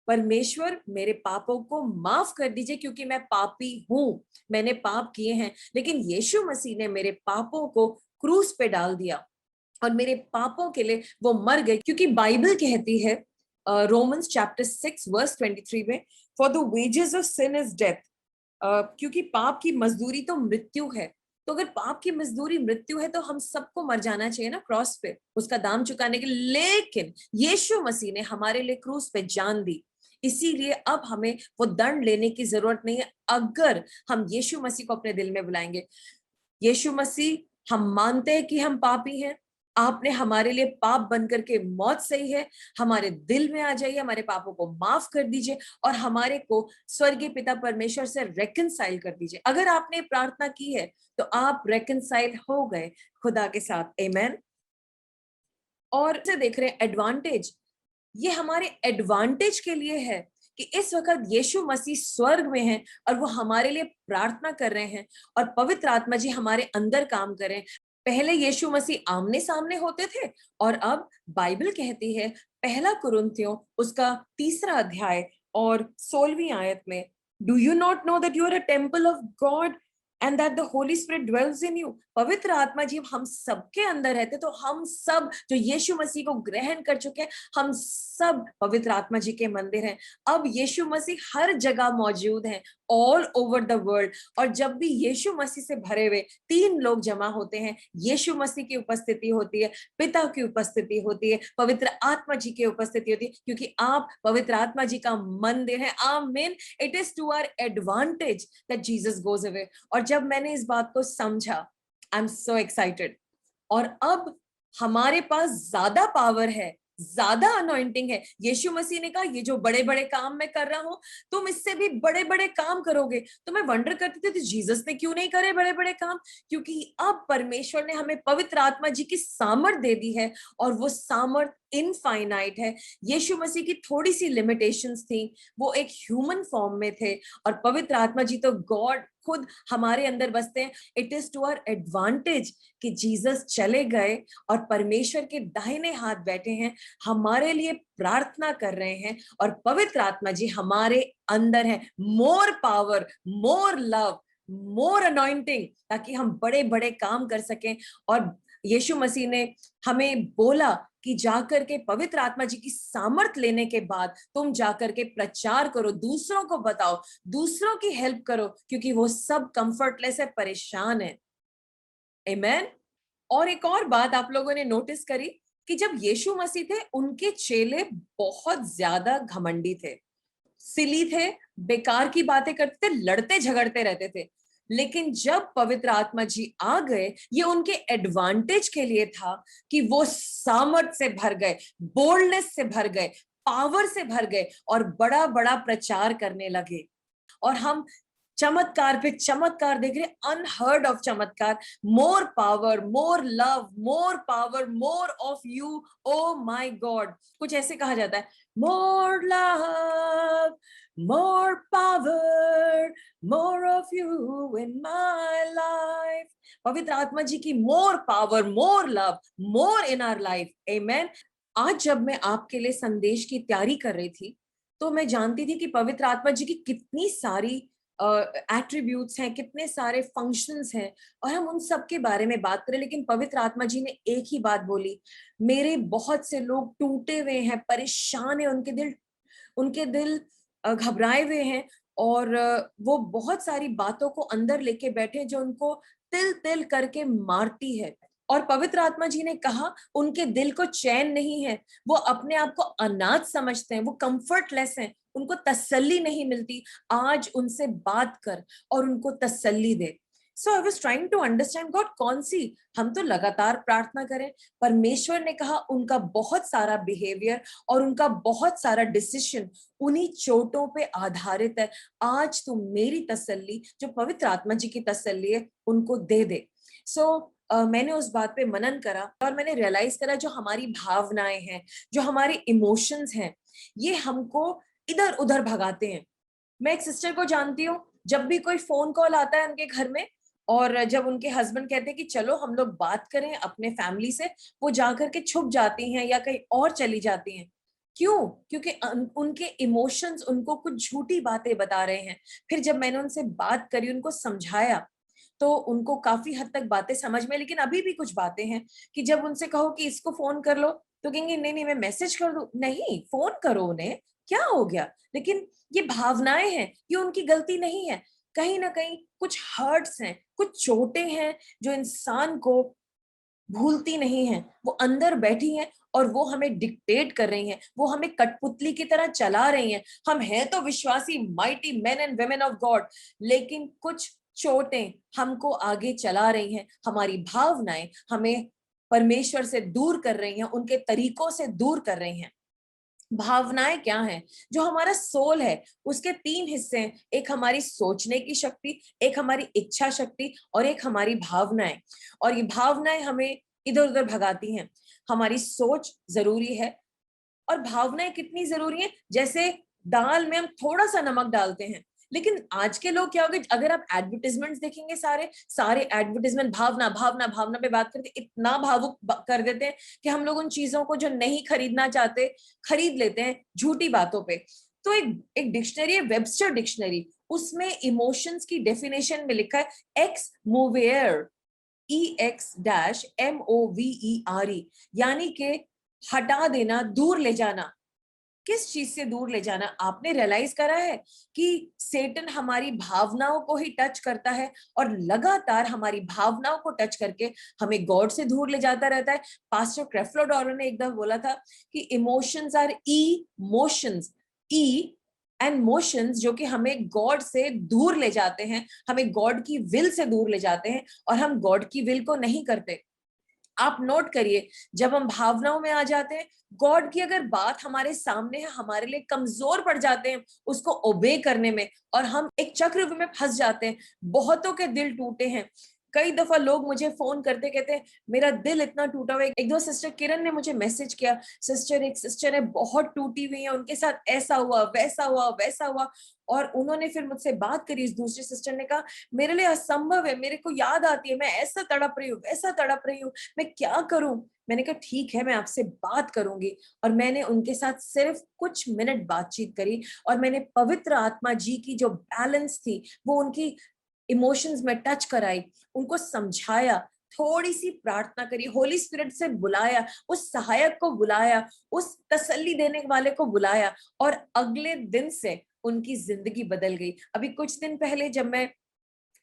परमेश्वर मेरे पापों को माफ कर दीजिए, क्योंकि मैं पापी हूं, मैंने पाप किए हैं। लेकिन यीशु मसीह ने मेरे पापों को क्रूस पे डाल दिया, और मेरे पापों के लिए वो मर गए, क्योंकि बाइबल कहती है रोमन्स चैप्टर 6 वर्स 23 में, for the wages of sin is death. क्योंकि पाप की मजदूरी तो मृत्यु है। तो अगर पाप की मजदूरी मृत्यु है, तो हम सबको मर जाना चाहिए ना क्रॉस पे, उसका दाम चुकाने के लिए। लेकिन यीशु मसीह ने हमारे लिए क्रूस पे जान दी, इसीलिए अब हमें वो दंड लेने की जरूरत नहीं है, अगर हम यीशु मसीह को अपने दिल में बुलाएंगे। यीशु मसीह, हम मानते हैं कि हम पापी हैं, आपने हमारे लिए पाप बनकर के मौत सही है, हमारे दिल में आ जाइए, हमारे पापों को माफ कर दीजिए, और हमारे को स्वर्गीय पिता परमेश्वर से रेकनसाइल कर दीजिए। अगर आपने प्रार्थना की है तो आप रेकनसाइल हो गए खुदा के साथ। आमेन। और से देख रहे हैं एडवांटेज, ये हमारे एडवांटेज के लिए है कि इस वक्त यीशु मसीह स्वर्ग में हैं और वो हमारे लिए प्रार्थना कर रहे हैं और पवित्र आत्मा जी हमारे अंदर काम करें। पहले यीशु मसीह आमने सामने होते थे और अब बाइबल कहती है पहला कुरिन्थियों उसका 3 अध्याय और 16वीं आयत में, do you not know that you are a temple of God and that the Holy Spirit dwells in you. पवित्र आत्मा जी हम सबके अंदर रहते, तो हम सब जो यीशु मसीह को ग्रहण कर चुके हैं, हम सब पवित्र आत्मा जी के मंदिर हैं। अब यीशु मसीह हर जगह मौजूद हैं, ऑल ओवर द वर्ल्ड। और जब भी यीशु मसीह से भरे हुए 3 लोग जमा होते हैं, यीशु मसीह की उपस्थिति होती है, पिता की उपस्थिति होती है, पवित्र आत्मा जी की उपस्थिति होती है, क्योंकि आप पवित्र आत्मा जी का मंदिर है। आमीन। It is to our advantage that Jesus goes away. और जब मैंने इस बात को समझा, आई एम सो एक्साइटेड। और अब हमारे पास ज्यादा पावर है, ज्यादा अनॉइंटिंग है। यीशु मसीह ने कहा ये जो बड़े बड़े काम मैं कर रहा हूं, तुम इससे भी बड़े बड़े काम करोगे। तो मैं वंडर करती थी, तो जीसस ने क्यों नहीं करे बड़े बड़े काम? क्योंकि अब परमेश्वर ने हमें पवित्र आत्मा जी की सामर्थ दे दी है, और वो सामर्थ इनफाइनाइट है। यीशु मसीह की थोड़ी सी लिमिटेशंस थी, वो एक ह्यूमन फॉर्म में थे, और पवित्र आत्मा जी तो गॉड खुद हमारे अंदर बसते हैं। It is to our advantage कि जीसस चले गए और परमेश्वर के दाहिने हाथ बैठे हैं, हमारे लिए प्रार्थना कर रहे हैं, और पवित्र आत्मा जी हमारे अंदर है। मोर पावर, मोर लव, मोर अनॉइंटिंग, ताकि हम बड़े बड़े काम कर सकें। और यीशु मसीह ने हमें बोला कि जाकर के पवित्र आत्मा जी की सामर्थ लेने के बाद तुम जाकर के प्रचार करो, दूसरों को बताओ, दूसरों की हेल्प करो, क्योंकि वो सब कंफर्टलेस है, परेशान है। आमेन। और एक और बात आप लोगों ने नोटिस करी कि जब यीशु मसीह थे, उनके चेले बहुत ज्यादा घमंडी थे, सिली थे, बेकार की बातें करते थे, लड़ते झगड़ते रहते थे। लेकिन जब पवित्र आत्मा जी आ गए, ये उनके एडवांटेज के लिए था कि वो सामर्थ से भर गए, बोल्डनेस से भर गए, पावर से भर गए, और बड़ा बड़ा प्रचार करने लगे। और हम चमत्कार पे चमत्कार देख रहे, अनहर्ड ऑफ चमत्कार। More power, more love, more power, more of you, oh my God. कुछ ऐसे कहा जाता है, more love, more power, more of you in my life. पवित्र आत्मा जी की more power, more love, more in our life. Amen. आज जब मैं आपके लिए संदेश की तैयारी कर रही थी, तो मैं जानती थी कि पवित्र आत्मा जी की कितनी सारी एट्रीब्यूट्स हैं, कितने सारे फंक्शंस हैं, और हम उन सब के बारे में बात करें। लेकिन पवित्र आत्मा जी ने एक ही बात बोली, मेरे बहुत से लोग टूटे हुए हैं, परेशान हैं, उनके दिल घबराए हुए हैं, और वो बहुत सारी बातों को अंदर लेके बैठे जो उनको तिल तिल करके मारती है। और पवित्र आत्मा जी ने कहा उनके दिल को चैन नहीं है, वो अपने आप को अनाथ समझते हैं, वो कंफर्टलेस हैं, उनको तसल्ली नहीं मिलती। आज उनसे बात कर और उनको तसल्ली दे। So I was trying to understand God, कौन सी, हम तो लगातार प्रार्थना करें। परमेश्वर ने कहा उनका बहुत सारा बिहेवियर और उनका बहुत सारा डिसीजन उन्हीं चोटों पे आधारित है। आज तुम मेरी तसल्ली, जो पवित्र आत्मा जी की तसल्ली है, उनको दे दे। सो मैंने उस बात पे मनन करा, और मैंने रियलाइज करा जो हमारी भावनाएं हैं, जो हमारे इमोशंस हैं, ये हमको इधर उधर भगाते हैं। मैं एक सिस्टर को जानती हूँ, जब भी कोई फोन कॉल आता है उनके घर में, और जब उनके हस्बैंड कहते हैं कि चलो हम लोग बात करें अपने फैमिली से, वो जाकर के छुप जाती हैं या कहीं और चली जाती हैं। क्यों? क्योंकि उनके इमोशंस उनको कुछ झूठी बातें बता रहे हैं। फिर जब मैंने उनसे बात करी, उनको समझाया, तो उनको काफी हद तक बातें समझ में। लेकिन अभी भी कुछ बातें हैं कि जब उनसे कहो कि इसको फोन कर लो, तो कहेंगे नहीं नहीं मैं मैसेज कर दूं। नहीं, फोन करो उन्हें, क्या हो गया? लेकिन ये भावनाएं हैं, ये उनकी गलती नहीं है। कहीं ना कहीं कुछ हर्ट्स हैं, कुछ चोटें हैं जो इंसान को भूलती नहीं है, वो अंदर बैठी हैं, और वो हमें डिक्टेट कर रही हैं, वो हमें कठपुतली की तरह चला रही हैं। हम हैं तो विश्वासी mighty main and women of God, लेकिन कुछ चोटें हमको आगे चला रही हैं। हमारी भावनाएं हमें परमेश्वर से दूर कर रही हैं, उनके तरीकों से दूर कर रही हैं। भावनाएं क्या हैं? जो हमारा सोल है, उसके 3 हिस्से हैं, एक हमारी सोचने की शक्ति, एक हमारी इच्छा शक्ति, और एक हमारी भावनाएं। और ये भावनाएं हमें इधर उधर भगाती हैं। हमारी सोच जरूरी है, और भावनाएं कितनी जरूरी हैं? जैसे दाल में हम थोड़ा सा नमक डालते हैं। लेकिन आज के लोग क्या हो गए, अगर आप एडवर्टिजमेंट्स देखेंगे, सारे सारे एडवर्टिजमेंट भावना भावना भावना पे बात करते, इतना भावुक कर देते हैं कि हम लोग उन चीजों को जो नहीं खरीदना चाहते खरीद लेते हैं झूठी बातों पे। तो एक एक डिक्शनरी है, वेबस्टर डिक्शनरी, उसमें इमोशंस की डेफिनेशन में लिखा है एक्स मोवेयर, EX-MOVERE, यानी कि हटा देना, दूर ले जाना। किस चीज से दूर ले जाना? आपने रियलाइज करा है कि सेटन हमारी भावनाओं को ही टच करता है और लगातार हमारी भावनाओं को टच करके हमें गॉड से दूर ले जाता रहता है। पास्टर क्रेफलो डॉरो ने एकदम बोला था कि emotions are emotions, E and motions, जो कि हमें गॉड से दूर ले जाते हैं, हमें गॉड की विल से दूर ले जाते हैं और हम गॉड की विल को नहीं करते। आप नोट करिए, जब हम भावनाओं में आ जाते हैं, गॉड की अगर बात हमारे सामने है, हमारे लिए कमजोर पड़ जाते हैं उसको ओबे करने में, और हम एक चक्रव्यूह में फंस जाते हैं। बहुतों के दिल टूटे हैं। कई दफा लोग मुझे फोन करते, कहते हैं मेरा दिल इतना टूटा हुआ है। एक दो सिस्टर किरण ने मुझे मैसेज किया, सिस्टर एक सिस्टर है बहुत टूटी हुई है, उनके साथ ऐसा हुआ वैसा हुआ वैसा हुआ। और उन्होंने फिर मुझसे बात करी, इस दूसरी सिस्टर ने कहा मेरे लिए असंभव है, मेरे को याद आती है, मैं ऐसा तड़प रही हूँ वैसा तड़प रही हूँ, मैं क्या करूं। मैंने कहा ठीक है, मैं आपसे बात करूंगी। और मैंने उनके साथ सिर्फ कुछ मिनट बातचीत करी और मैंने पवित्र आत्मा जी की जो बैलेंस थी वो उनकी इमोशंस में टच कराई, उनको समझाया, थोड़ी सी प्रार्थना करी, होली स्पिरिट से बुलाया, उस सहायक को बुलाया, उस तसल्ली देने वाले को बुलाया, और अगले दिन से उनकी जिंदगी बदल गई। अभी कुछ दिन पहले जब मैं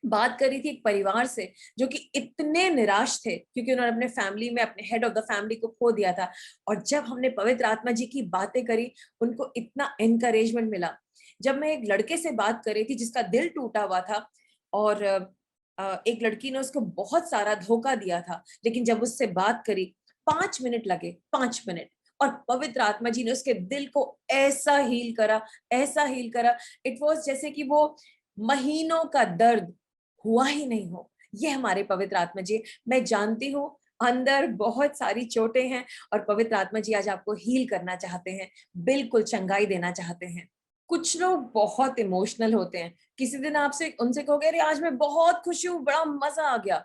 बात करी थी एक परिवार से जो कि इतने निराश थे क्योंकि उन्होंने अपने फैमिली में अपने हेड ऑफ द फैमिली को खो दिया था, और जब हमने पवित्र आत्मा जी की बातें करी उनको इतना एनकरेजमेंट मिला। जब मैं एक लड़के से बात कर रही थी जिसका दिल टूटा हुआ था, और एक लड़की ने उसको बहुत सारा धोखा दिया था, लेकिन जब उससे बात करी 5 मिनट लगे, 5 मिनट, और पवित्र आत्मा जी ने उसके दिल को ऐसा हील करा, ऐसा हील करा। इट वॉज जैसे कि वो महीनों का दर्द हुआ ही नहीं हो। ये हमारे पवित्र आत्मा जी। मैं जानती हूँ अंदर बहुत सारी चोटें हैं और पवित्र आत्मा जी आज आपको हील करना चाहते हैं, बिल्कुल चंगाई देना चाहते हैं। कुछ लोग बहुत इमोशनल होते हैं, किसी दिन आपसे उनसे कहोगे अरे आज मैं बहुत खुश हूँ, बड़ा मजा आ गया,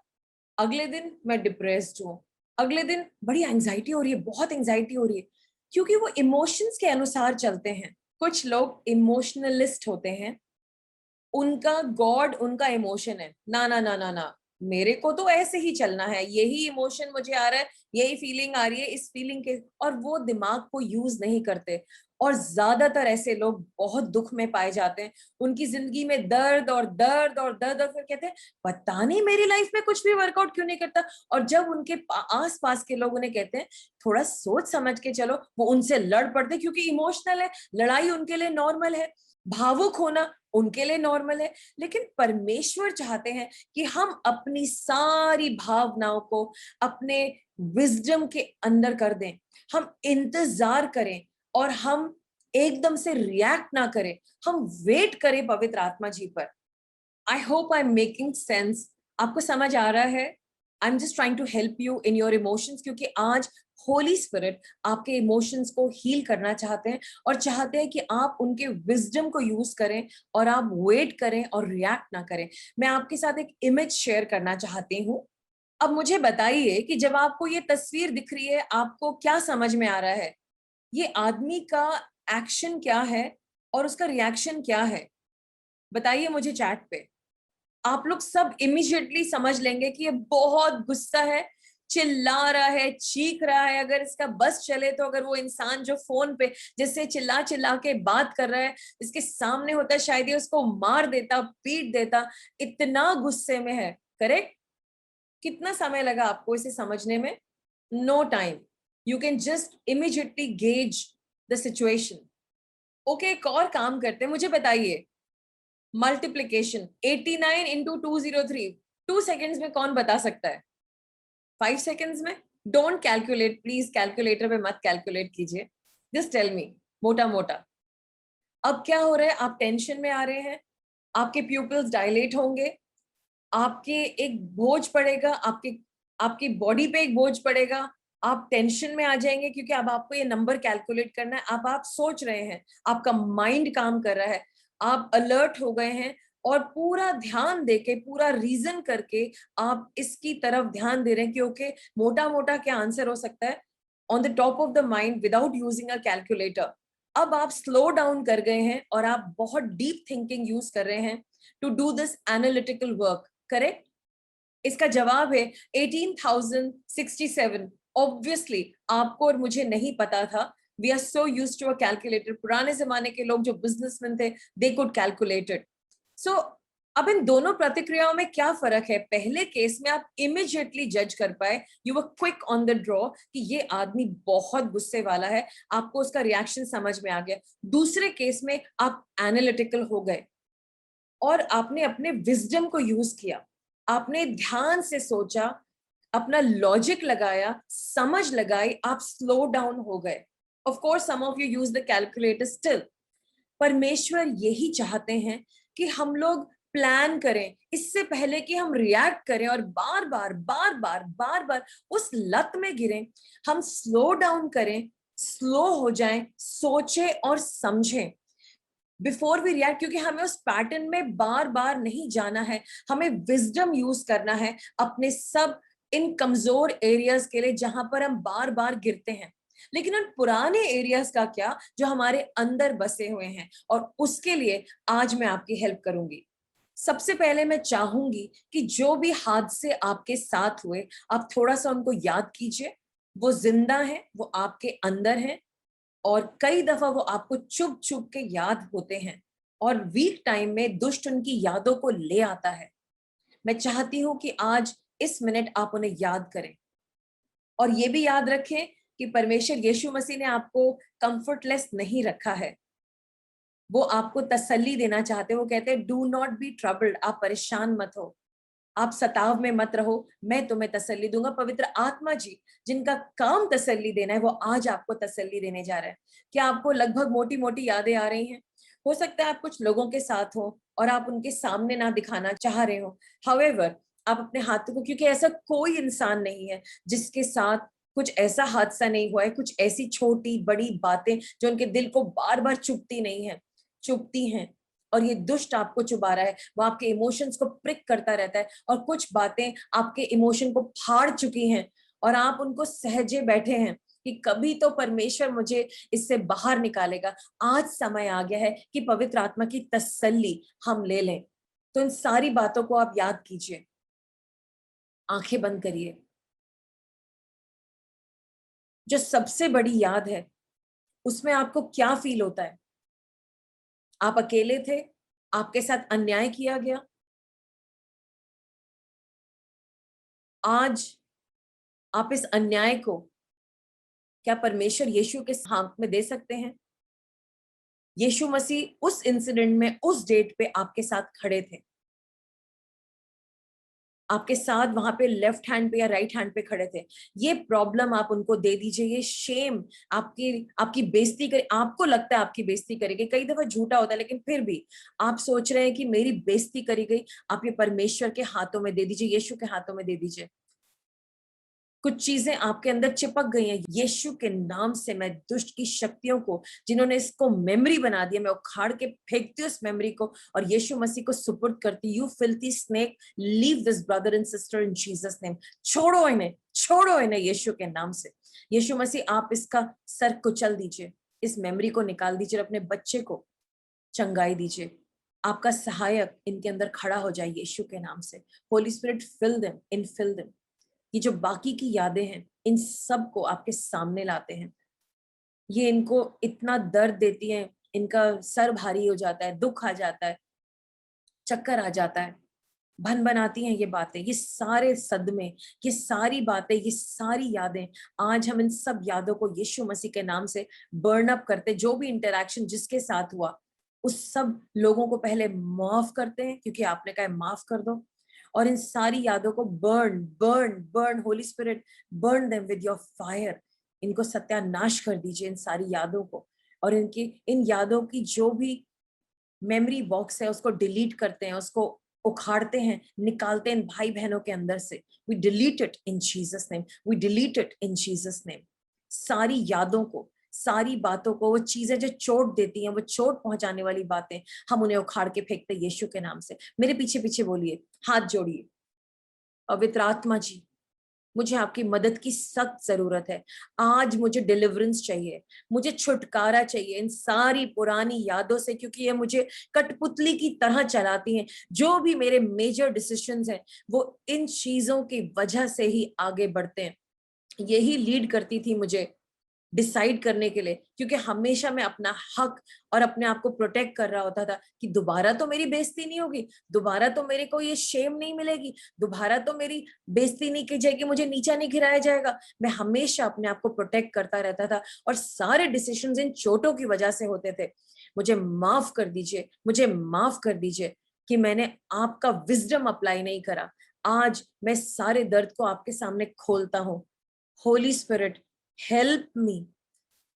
अगले दिन मैं डिप्रेस्ड हूँ, अगले दिन बड़ी एंजाइटी हो रही है, बहुत एंजाइटी हो रही है, क्योंकि वो इमोशंस के अनुसार चलते हैं। कुछ लोग इमोशनलिस्ट होते हैं, उनका गॉड उनका इमोशन है, ना ना ना ना ना, मेरे को तो ऐसे ही चलना है, यही इमोशन मुझे आ रहा है, यही फीलिंग आ रही है, इस फीलिंग के, और वो दिमाग को यूज नहीं करते। और ज्यादातर ऐसे लोग बहुत दुख में पाए जाते हैं, उनकी जिंदगी में दर्द और दर्द और दर्द, और फिर कहते हैं पता नहीं मेरी लाइफ में कुछ भी वर्कआउट क्यों नहीं करता। और जब उनके आस पास के लोग उन्हें कहते हैं थोड़ा सोच समझ के चलो, वो उनसे लड़ पड़ते क्योंकि इमोशनल है, लड़ाई उनके लिए नॉर्मल है, भावुक होना उनके लिए नॉर्मल है। लेकिन परमेश्वर चाहते हैं कि हम अपनी सारी भावनाओं को अपने विजडम के अंदर कर दें, हम इंतजार करें और हम एकदम से रिएक्ट ना करें, हम वेट करें पवित्र आत्मा जी पर। I hope I am making sense. आपको समझ आ रहा है? I am just trying to help you in your emotions, क्योंकि आज होली स्पिरिट आपके इमोशंस को हील करना चाहते हैं और चाहते हैं कि आप उनके विजडम को यूज करें और आप वेट करें और रिएक्ट ना करें। मैं आपके साथ एक इमेज शेयर करना चाहती हूँ। अब मुझे बताइए कि जब आपको ये तस्वीर दिख रही है आपको क्या समझ में आ रहा है? ये आदमी का एक्शन क्या है और उसका रिएक्शन क्या है? बताइए मुझे चैट पे। आप लोग सब इमीडिएटली समझ लेंगे कि ये बहुत गुस्सा है, चिल्ला रहा है, चीख रहा है। अगर इसका बस चले तो अगर वो इंसान जो फोन पे जिससे चिल्ला चिल्ला के बात कर रहा है इसके सामने होता, शायद ये उसको मार देता, पीट देता, इतना गुस्से में है। करेक्ट? कितना समय लगा आपको इसे समझने में? No time. You can just immediately gauge the situation. Okay, एक और काम करते हैं, मुझे बताइए मल्टीप्लीकेशन 89 इंटू 203 2 सेकेंड्स में कौन बता सकता है? 5 सेकेंड्स में? डोंट कैलकुलेट प्लीज, कैलकुलेटर पे मत कैलकुलेट कीजिए, जस्ट टेल मी मोटा मोटा। अब क्या हो रहा है? आप टेंशन में आ रहे हैं, आपके प्यूपिल्स डायलेट होंगे, आपके एक बोझ पड़ेगा, आपकी आपकी बॉडी पे एक बोझ पड़ेगा, आप टेंशन में आ जाएंगे क्योंकि अब आपको ये नंबर कैलकुलेट करना है। अब आप सोच रहे हैं, आपका माइंड काम कर रहा है, आप अलर्ट हो गए हैं और पूरा ध्यान देके, पूरा रीजन करके आप इसकी तरफ ध्यान दे रहे हैं कि ओके, मोटा मोटा क्या आंसर हो सकता है on the top of the mind without using a calculator. अब आप स्लो डाउन कर गए हैं और आप बहुत डीप थिंकिंग यूज कर रहे हैं to do this analytical work. Correct? इसका जवाब है 18,067। ऑब्वियसली आपको और मुझे नहीं पता था। We are so used to a calculator. पुराने जमाने के लोग जो बिजनेसमैन थे, they could calculate it. So अब इन दोनों प्रतिक्रियाओं में क्या फर्क है? पहले केस में आप इमिडिएटली जज कर पाए, you were quick on the draw कि ये आदमी बहुत गुस्से वाला है, आपको उसका रिएक्शन समझ में आ गया। दूसरे केस में आप एनालिटिकल हो गए और आपने अपने विजडम को यूज किया, आपने ध्यान से सोचा, अपना लॉजिक लगाया, समझ लगाई, आप स्लो डाउन हो गए। Of course some of you use the calculator still. परमेश्वर यही चाहते हैं कि हम लोग प्लान करें इससे पहले कि हम रिएक्ट करें और बार बार उस लत में गिरें। हम स्लो डाउन करें, स्लो हो जाएं, सोचें और समझें बिफोर वी रिएक्ट, क्योंकि हमें उस पैटर्न में बार बार नहीं जाना है। हमें विजडम यूज करना है अपने सब इन कमजोर एरियाज के लिए जहां पर हम बार बार गिरते हैं। लेकिन उन पुराने एरियाज का क्या जो हमारे अंदर बसे हुए हैं, और उसके लिए आज मैं आपकी हेल्प करूंगी। सबसे पहले मैं चाहूंगी कि जो भी हादसे आपके साथ हुए, आप थोड़ा सा उनको याद कीजिए। वो जिंदा है, वो आपके अंदर है, और कई दफा वो आपको चुप चुप के याद होते हैं, और वीक टाइम में दुष्ट उनकी यादों को ले आता है। मैं चाहती हूं कि आज इस मिनट आप उन्हें याद करें, और ये भी याद रखें कि परमेश्वर यीशु मसीह ने आपको कंफर्टलेस नहीं रखा है। वो आपको तसल्ली देना चाहते हैं। वो कहते हैं डू नॉट बी ट्रबल्ड, आप परेशान मत हो, आप सताव में मत रहो, मैं तुम्हें तसल्ली दूंगा। पवित्र आत्मा जी जिनका काम तसल्ली देना है, वो आज आपको तसल्ली देने जा रहे हैं। क्या आपको लगभग मोटी मोटी यादें आ रही हैं? हो सकता है आप कुछ लोगों के साथ हो और आप उनके सामने ना दिखाना चाह रहे हो। हाउएवर, आप अपने हाथों को, क्योंकि ऐसा कोई इंसान नहीं है जिसके साथ कुछ ऐसा हादसा नहीं हुआ है, कुछ ऐसी छोटी बड़ी बातें जो उनके दिल को बार बार चुभती नहीं है, चुभती हैं। और ये दुष्ट आपको चुभा रहा है, वो आपके इमोशंस को प्रिक करता रहता है, और कुछ बातें आपके इमोशन को फाड़ चुकी हैं और आप उनको सहजे बैठे हैं कि कभी तो परमेश्वर मुझे इससे बाहर निकालेगा। आज समय आ गया है कि पवित्र आत्मा की तसल्ली हम ले लें। तो इन सारी बातों को आप याद कीजिए, आंखें बंद करिए। जो सबसे बड़ी याद है उसमें आपको क्या फील होता है? आप अकेले थे, आपके साथ अन्याय किया गया, आज आप इस अन्याय को क्या परमेश्वर यीशु के हाथ में दे सकते हैं? यीशु मसीह उस इंसिडेंट में उस डेट पे आपके साथ खड़े थे, आपके साथ वहां पे लेफ्ट हैंड पे या राइट हैंड पे खड़े थे। ये प्रॉब्लम आप उनको दे दीजिए, ये शेम आपकी आपकी बेइज्जती करे। आपको लगता है आपकी बेइज्जती करेगी, कई दफा झूठा होता है, लेकिन फिर भी आप सोच रहे हैं कि मेरी बेइज्जती करी गई। आप ये परमेश्वर के हाथों में दे दीजिए, यीशु के हाथों में दे दीजिए। कुछ चीजें आपके अंदर चिपक गई हैं, यीशु के नाम से मैं दुष्ट की शक्तियों को, जिन्होंने इसको मेमोरी बना दिया, मैं उखाड़ के फेंकती हूँ इस मेमोरी को और यीशु मसीह को सुपुर्द करती। You filthy snake, leave this brother and sister in Jesus name. छोड़ो इन्हें, छोड़ो इन्हें यीशु के नाम से। यीशु मसीह आप इसका सर कुचल दीजिए, इस मेमोरी को निकाल दीजिए, अपने बच्चे को चंगाई दीजिए। आपका सहायक इनके अंदर खड़ा हो जाए यीशु के नाम से। Holy Spirit fill them, infill them. ये जो बाकी की यादें हैं, इन सब को आपके सामने लाते हैं। ये इनको इतना दर्द देती हैं, इनका सर भारी हो जाता है, दुख आ जाता है, चक्कर आ जाता है, भन बनाती हैं ये बातें, ये सारे सदमे, ये सारी बातें, ये सारी यादें। आज हम इन सब यादों को यीशु मसीह के नाम से बर्न अप करते। जो भी इंटरेक्शन जिसके साथ हुआ, उस सब लोगों को पहले माफ करते हैं, क्योंकि आपने कहा माफ कर दो। और इन सारी यादों को burn burn burn, Holi spirit burn them with your fire. इनको सत्यानाश कर दीजिए, इन सारी यादों को। और इनकी इन यादों की जो भी मेमोरी बॉक्स है उसको डिलीट करते हैं, उसको उखाड़ते हैं, निकालते हैं इन भाई बहनों के अंदर से। We delete it in Jesus name, we delete it in Jesus name. सारी यादों को, सारी बातों को, वो चीजें जो चोट देती हैं, वो चोट पहुंचाने वाली बातें, हम उन्हें उखाड़ के फेंकते हैं यीशु के नाम से। मेरे पीछे पीछे बोलिए, हाथ जोड़िए। पवित्र आत्मा जी, मुझे आपकी मदद की सख्त जरूरत है। आज मुझे डिलीवरेंस चाहिए, मुझे छुटकारा चाहिए इन सारी पुरानी यादों से, क्योंकि ये मुझे कठपुतली की तरह चलाती हैं। जो भी मेरे मेजर डिसीजंस हैं, वो इन चीजों की वजह से ही आगे बढ़ते हैं। यही लीड करती थी मुझे डिसाइड करने के लिए, क्योंकि हमेशा मैं अपना हक और अपने आप को प्रोटेक्ट कर रहा होता था कि दोबारा तो मेरी बेइज्जती नहीं होगी, दोबारा तो मेरे को ये शेम नहीं मिलेगी, दोबारा तो मेरी बेइज्जती नहीं की जाएगी, मुझे नीचा नहीं गिराया जाएगा। मैं हमेशा अपने आप को प्रोटेक्ट करता रहता था और सारे डिसीजंस इन चोटों की वजह से होते थे। मुझे माफ कर दीजिए, मुझे माफ कर दीजिए कि मैंने आपका विजडम अप्लाई नहीं करा। आज मैं सारे दर्द को आपके सामने खोलता हूँ। Holi spirit, help me,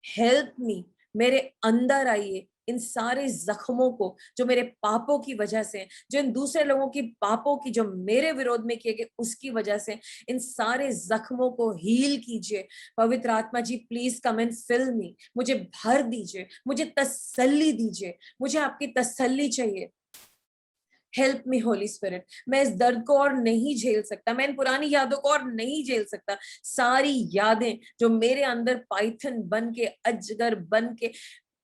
help me. मेरे अंदर आइए, इन सारे जख्मों को जो मेरे पापों की वजह से, जो इन दूसरे लोगों की पापों की, जो मेरे विरोध में किए गए उसकी वजह से, इन सारे जख्मों को हील कीजिए। पवित्र आत्मा जी, प्लीज कम एंड फिल मी। मुझे भर दीजिए, मुझे तसल्ली दीजिए, मुझे आपकी तसल्ली चाहिए। Help me Holi spirit. मैं इस दर्द को और नहीं झेल सकता, मैं इन पुरानी यादों को और नहीं झेल सकता। सारी यादें जो मेरे अंदर पाइथन बन के, अजगर बन के,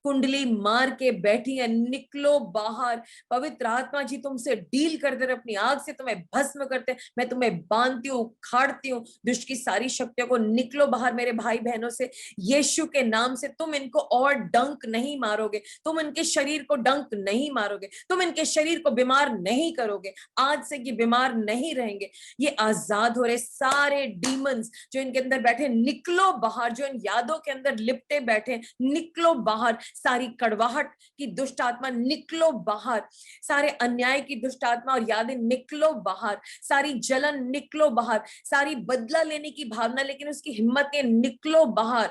कुंडली मार के बैठी है, निकलो बाहर। पवित्र आत्मा जी तुमसे डील करते रहे, अपनी आग से तुम्हें भस्म करते। मैं तुम्हें बांधती हूँ, उखाड़ती हूँ दुष्ट की सारी शक्तियों को। निकलो बाहर मेरे भाई बहनों से, यीशु के नाम से। तुम इनको और डंक नहीं मारोगे, तुम इनके शरीर को डंक नहीं मारोगे, तुम इनके शरीर को बीमार नहीं करोगे। आज से ये बीमार नहीं रहेंगे, ये आजाद हो रहे। सारे डीमंस जो इनके अंदर बैठे, निकलो बाहर। जो इन यादों के अंदर लिपटे बैठे, निकलो बाहर। सारी कड़वाहट की दुष्ट आत्मा, निकलो बाहर। सारे अन्याय की दुष्ट आत्मा और यादें, निकलो बाहर। सारी जलन, निकलो बाहर। सारी बदला लेने की भावना लेकिन उसकी हिम्मतें, निकलो बाहर।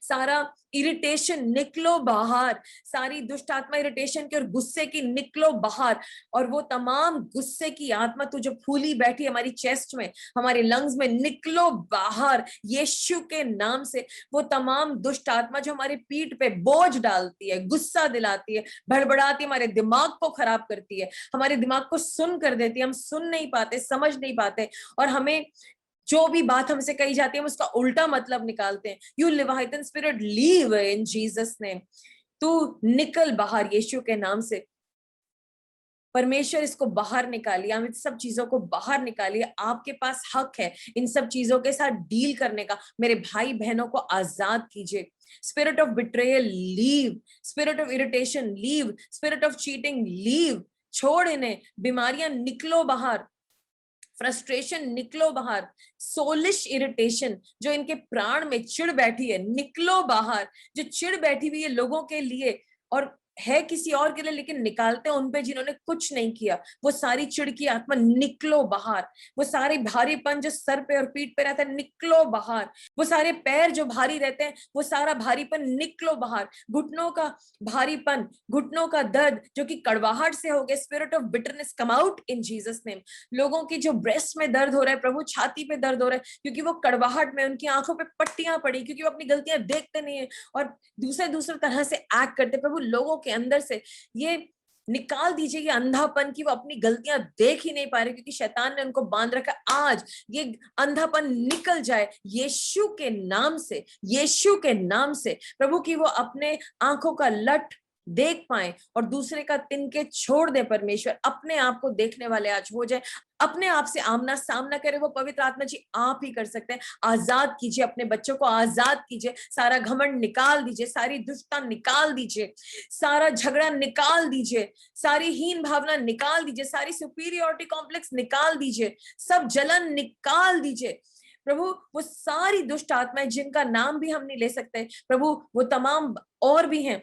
सारा इरिटेशन, निकलो बाहर। सारी दुष्ट आत्मा इरिटेशन की और गुस्से की, निकलो बाहर। और वो तमाम गुस्से की आत्मा तू जो फूली बैठी हमारी चेस्ट में, हमारे लंग्स में, निकलो बाहर यीशु के नाम से। वो तमाम दुष्ट आत्मा जो हमारी पीठ पे बोझ डालती है, गुस्सा दिलाती है, भड़बड़ाती है, हमारे दिमाग को खराब करती है, हमारे दिमाग को सुन कर देती है। हम सुन नहीं पाते, समझ नहीं पाते, और हमें जो भी बात हमसे कही जाती है हम उसका उल्टा मतलब निकालते हैं। You leviathan spirit, leave in Jesus name. तू निकल बाहर यीशु के नाम से। परमेश्वर इसको बाहर निकालिए, हम इन सब चीजों को बाहर निकालिए। आपके पास हक है इन सब चीजों के साथ डील करने का। मेरे भाई बहनों को आजाद कीजिए। Spirit of betrayal, leave. Spirit of irritation, leave. Spirit of cheating, leave. छोड़ इन्हें। बीमारियां, निकलो बाहर। फ्रस्ट्रेशन, निकलो बाहर। सोलिश इरिटेशन जो इनके प्राण में चिढ़ बैठी है, निकलो बाहर। जो चिढ़ बैठी हुई है लोगों के लिए और है किसी और के लिए, लेकिन निकालते हैं उन पे जिन्होंने कुछ नहीं किया, वो सारी चिढ़ की आत्मा, निकलो बाहर। वो सारी भारीपन जो सर पे और पीठ पे रहता है, निकलो बाहर। वो सारे पैर जो भारी रहते हैं, वो सारा भारीपन, निकलो बाहर। घुटनों का भारीपन, घुटनों का दर्द जो कि कड़वाहट से हो गया, spirit of bitterness, come out in Jesus name. लोगों की जो ब्रेस्ट में दर्द हो रहा है प्रभु, छाती पे दर्द हो रहा है, क्योंकि वो कड़वाहट में उनकी आंखों पे पट्टियां पड़ी, क्योंकि वो अपनी गलतियां देखते नहीं है और दूसरे दूसरे तरह से एक्ट करते। प्रभु लोगों के अंदर से ये निकाल दीजिए, ये अंधापन की वो अपनी गलतियां देख ही नहीं पा रहे, क्योंकि शैतान ने उनको बांध रखा। आज ये अंधापन निकल जाए यीशु के नाम से, यीशु के नाम से। प्रभु की वो अपने आंखों का लट देख पाए और दूसरे का तिनके छोड़ दे। परमेश्वर अपने आप को देखने वाले आज हो जाए, अपने आप से आमना सामना करे। वो पवित्र आत्मा जी आप ही कर सकते हैं। आजाद कीजिए अपने बच्चों को, आजाद कीजिए। सारा घमंड निकाल दीजिए, सारी दुष्टता निकाल दीजिए, सारा झगड़ा निकाल दीजिए, सारी हीन भावना निकाल दीजिए, सारी सुपीरियरिटी कॉम्प्लेक्स निकाल दीजिए, सब जलन निकाल दीजिए। प्रभु वो सारी दुष्ट आत्माएं जिनका नाम भी हम नहीं ले सकते, प्रभु वो तमाम और भी हैं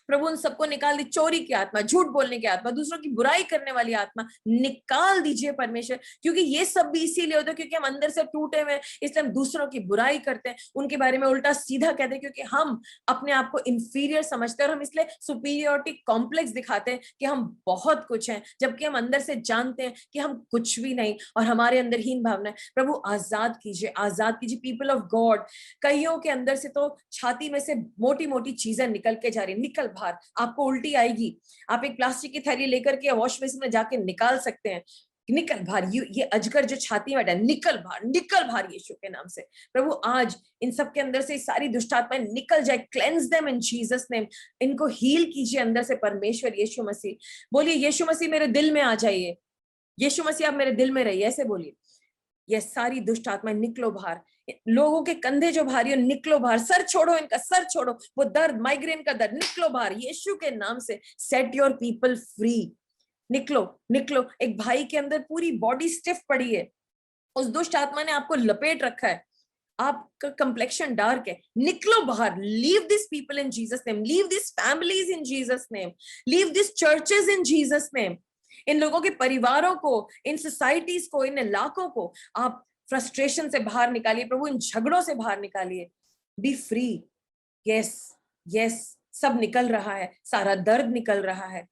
प्रभु उन सबको निकाल दी, चोरी की आत्मा, झूठ बोलने की आत्मा, दूसरों की बुराई करने वाली आत्मा निकाल दीजिए परमेश्वर, क्योंकि ये सब भी इसीलिए होता है क्योंकि हम अंदर से टूटे हुए हैं, इसलिए हम दूसरों की बुराई करते हैं, उनके बारे में उल्टा सीधा कहते हैं, क्योंकि हम अपने आप को इंफीरियर समझते हैं और हम इसलिए सुपीरियरिटी कॉम्प्लेक्स दिखाते हैं कि हम बहुत कुछ हैं, जबकि हम अंदर से जानते हैं कि हम कुछ भी नहीं और हमारे अंदर हीन भावना है। प्रभु आजाद कीजिए पीपल ऑफ गॉड। कईयों के अंदर से तो छाती में से मोटी मोटी चीजें निकल के जा रही, निकल बाहर, आपको उल्टी आएगी, आप एक प्लास्टिक की थैली लेकर के वॉश बेसिन में जाके निकाल सकते हैं, निकल बाहर। ये अजगर जो छाती में बैठा, निकल बाहर यीशु के नाम से। प्रभु आज इन सब के अंदर से सारी दुष्ट आत्माएं निकल जाए, cleanse them in Jesus name, इनको हील कीजिए अंदर से परमेश्वर यीशु मसीह। बोलिए यीशु मसीह मेरे दिल में आ जाइए, यीशु मसीह आप मेरे दिल में रहिए, ऐसे बोलिए। ये सारी दुष्ट आत्माएं निकलो बाहर, लोगों के कंधे जो भारी हो निकलो बाहर, सर छोड़ो, इनका सर छोड़ो, वो दर्द, माइग्रेन का दर्द निकलो बाहर यीशु के नाम से। सेट योर पीपल फ्री, निकलो। एक भाई के अंदर पूरी बॉडी स्टिफ पड़ी है, उस दुष्ट आत्मा ने आपको लपेट रखा है, आपका कंप्लेक्शन डार्क है, निकलो बाहर। Leave this people in Jesus name, leave this families in Jesus name, leave this churches in Jesus name. इन लोगों के परिवारों को, इन सोसाइटीज को, इन इलाकों को आप फ्रस्ट्रेशन से बाहर निकालिए प्रभु, इन झगड़ों से बाहर निकालिए। B free. यस, सब निकल रहा है, सारा दर्द निकल रहा है,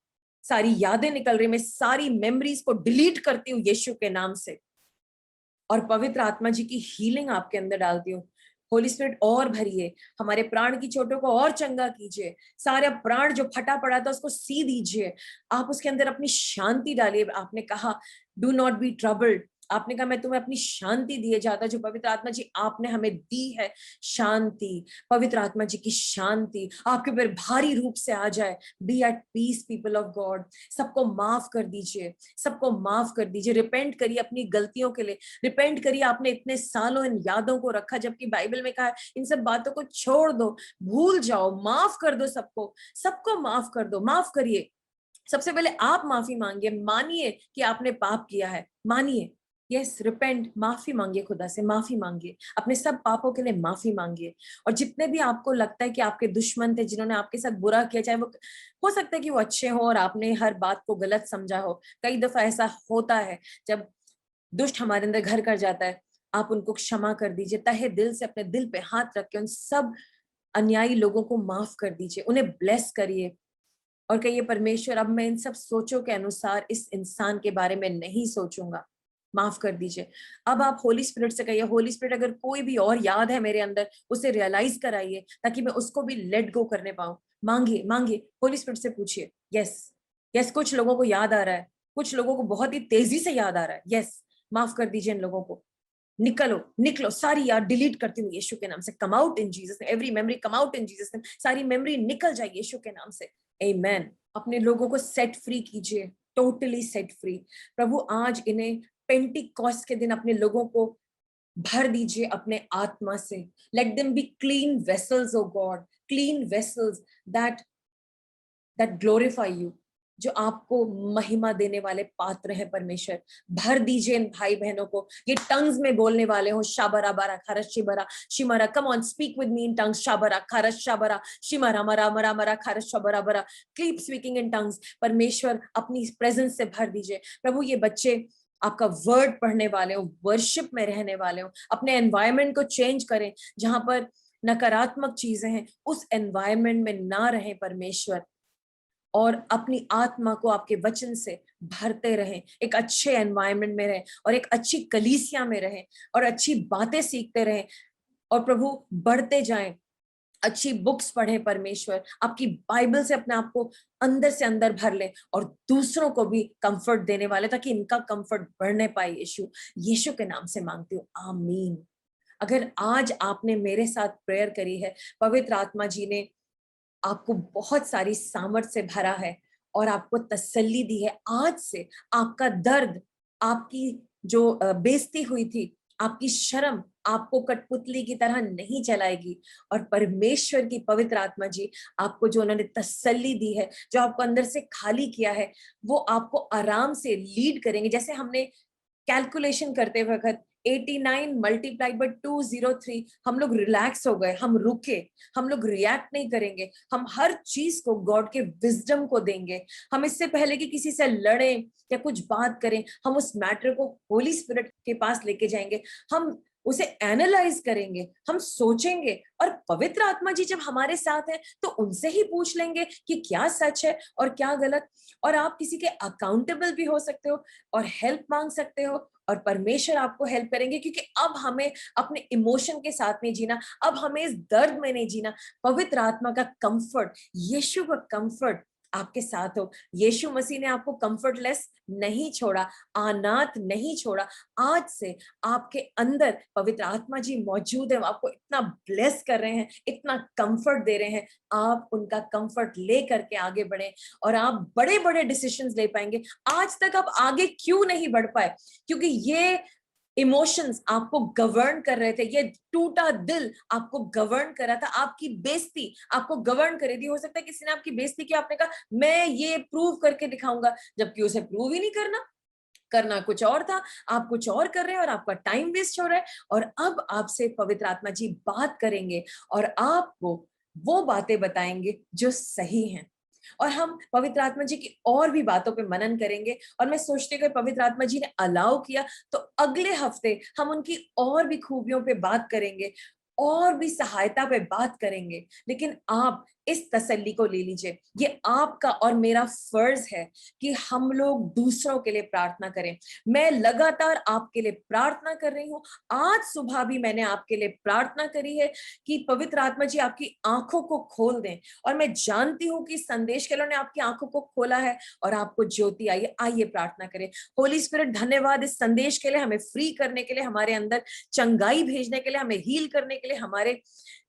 सारी यादें निकल रही, मैं सारी मेमोरीज को डिलीट करती हूँ यीशु के नाम से, और पवित्र आत्मा जी की हीलिंग आपके अंदर डालती हूँ। होली स्पिरिट और भरिए, हमारे प्राण की चोटों को और चंगा कीजिए, सारा प्राण जो फटा पड़ा था उसको सी दीजिए, आप उसके अंदर अपनी शांति डालिए। आपने कहा डू नॉट बी ट्रबल्ड, आपने कहा मैं तुम्हें अपनी शांति दिए जाता, जो पवित्र आत्मा जी आपने हमें दी है शांति, पवित्र आत्मा जी की शांति आपके ऊपर भारी रूप से आ जाए। Be at peace people of God, सबको माफ कर दीजिए, सबको माफ कर दीजिए। रिपेंट करिए अपनी गलतियों के लिए, रिपेंट करिए, आपने इतने सालों इन यादों को रखा, जबकि बाइबल में कहा है इन सब बातों को छोड़ दो, भूल जाओ, माफ कर दो, सबको माफ कर दो। माफ करिए, सबसे पहले आप माफी मांगिए, मानिए कि आपने पाप किया है, मानिए। यस, रिपेंट, माफी मांगिए, खुदा से माफी मांगिए, अपने सब पापों के लिए माफी मांगिए। और जितने भी आपको लगता है कि आपके दुश्मन थे, जिन्होंने आपके साथ बुरा किया, चाहे वो हो सकता है कि वो अच्छे हो और आपने हर बात को गलत समझा हो, कई दफा ऐसा होता है जब दुष्ट हमारे अंदर घर कर जाता है, आप उनको क्षमा कर दीजिए, तहे दिल से अपने दिल पे हाथ रख के उन सब अन्यायी लोगों को माफ कर दीजिए, उन्हें ब्लेस करिए और कहिए परमेश्वर अब मैं इन सब सोचों के अनुसार इस इंसान के बारे में नहीं सोचूंगा, माफ कर दीजिए। अब आप होली स्पिरिट से कहिए, होली स्पिरिट अगर कोई भी और याद है मेरे अंदर उसे रियलाइज कराइए, ताकि मैं उसको भी लेट गो करने पाऊं। मांगिए, होली स्पिरिट से पूछिए। यस, कुछ लोगों को याद आ रहा है, कुछ लोगों को बहुत ही तेजी से याद आ रहा है। यस, माफ कर दीजिए इन लोगों को। निकलो, सारी याद डिलीट करती हूँ यीशु के नाम से। Come out in Jesus name, every memory come out in Jesus name, सारी मेमोरी निकल जाए यीशु के नाम से। आमेन। अपने लोगों को सेट फ्री कीजिए, टोटली सेट फ्री। प्रभु आज इन्हें पेंटिकॉस्ट के दिन अपने लोगों को भर दीजिए अपने आत्मा से। Let them be clean vessels O God, clean vessels that glorify you, जो आपको महिमा देने वाले पात्र है परमेश्वर। भर दीजिए इन भाई बहनों को, ये टंग्स में बोलने वाले हो। शाबरा बारा खरस शिबरा शिमरा, come on speak with me in tongues. शाबरा खरस शाबरा शिमरा मरा मरा मरा खरस शबरा बरा, कीप स्पीकिंग इन टंग्स। परमेश्वर अपनी प्रेजेंस से भर दीजिए। प्रभु ये बच्चे आपका वर्ड पढ़ने वाले हो, वर्शिप में रहने वाले हो, अपने एनवायरमेंट को चेंज करें, जहां पर नकारात्मक चीजें हैं उस एनवायरमेंट में ना रहे परमेश्वर, और अपनी आत्मा को आपके वचन से भरते रहें, एक अच्छे एनवायरनमेंट में रहें और एक अच्छी कलीसिया में रहें और अच्छी बातें सीखते रहें, और प्रभु बढ़ते जाएं, अच्छी बुक्स पढ़ें परमेश्वर, आपकी बाइबल से अपने आप को अंदर से अंदर भर लें और दूसरों को भी कंफर्ट देने वाले, ताकि इनका कंफर्ट बढ़ने पाए। यीशु के नाम से मांगती हूँ, आमीन। अगर आज आपने मेरे साथ प्रेयर करी है, पवित्र आत्मा जी ने आपको बहुत सारी सामर्थ से भरा है और आपको तसल्ली दी है, आज से आपका दर्द, आपकी जो बेइज्जती हुई थी, आपकी शर्म आपको कठपुतली की तरह नहीं चलाएगी, और परमेश्वर की पवित्र आत्मा जी आपको जो उन्होंने तसल्ली दी है, जो आपको अंदर से खाली किया है, वो आपको आराम से लीड करेंगे। जैसे हमने कैलकुलेशन करते वक्त 89 मल्टीप्लाइड बाय 203, हम लोग रिलैक्स हो गए, हम रुके, हम लोग रिएक्ट नहीं करेंगे, हम हर चीज को गॉड के विजडम को देंगे। हम इससे पहले कि किसी से लड़े या कुछ बात करें, हम उस मैटर को होली स्पिरिट के पास लेके जाएंगे, हम उसे एनालाइज करेंगे, हम सोचेंगे, और पवित्र आत्मा जी जब हमारे साथ है तो उनसे ही पूछ लेंगे कि क्या सच है और क्या गलत। और आप किसी के अकाउंटेबल भी हो सकते हो और हेल्प मांग सकते हो, और परमेश्वर आपको हेल्प करेंगे, क्योंकि अब हमें अपने इमोशन के साथ नहीं जीना, अब हमें इस दर्द में नहीं जीना। पवित्र आत्मा का कंफर्ट, यीशु का कंफर्ट आपके साथ हो। यीशु मसीह ने आपको कंफर्टलेस नहीं छोड़ा, अनाथ नहीं छोड़ा। आज से आपके अंदर पवित्र आत्मा जी मौजूद है, आपको इतना ब्लेस कर रहे हैं, इतना कंफर्ट दे रहे हैं। आप उनका कंफर्ट ले करके आगे बढ़े और आप बड़े बड़े डिसीजंस ले पाएंगे। आज तक आप आगे क्यों नहीं बढ़ पाए? क्योंकि ये इमोशंस आपको गवर्न कर रहे थे, ये टूटा दिल आपको गवर्न कर रहा था, आपकी बेइज्जती आपको गवर्न कर रही थी। हो सकता है किसी ने आपकी बेइज्जती की, आपने कहा मैं ये प्रूव करके दिखाऊंगा, जबकि उसे प्रूव ही नहीं करना, करना कुछ और था, आप कुछ और कर रहे हैं और आपका टाइम वेस्ट हो रहा है। और अब आपसे पवित्र आत्मा जी बात करेंगे और आपको वो बातें बताएंगे जो सही हैं। और हम पवित्र आत्मा जी की और भी बातों पे मनन करेंगे। और मैं सोचती हूँ कि पवित्र आत्मा जी ने अलाउ किया तो अगले हफ्ते हम उनकी और भी खूबियों पे बात करेंगे, और भी सहायता पे बात करेंगे। लेकिन आप इस तसल्ली को ले लीजिए, ये आपका और मेरा फर्ज है कि हम लोग दूसरों के लिए प्रार्थना करें। मैं लगातार आपके लिए प्रार्थना कर रही हूँ, आज सुबह भी मैंने आपके लिए प्रार्थना करी है कि पवित्र आत्मा जी आपकी आंखों को खोल दें। और मैं जानती हूँ कि संदेश के ने आपकी आंखों को खोला है और आपको ज्योति आई है। आइए प्रार्थना करें। होली स्पिरिट धन्यवाद इस संदेश के लिए, हमें फ्री करने के लिए, हमारे अंदर चंगाई भेजने के लिए, हमें हील करने के लिए, हमारे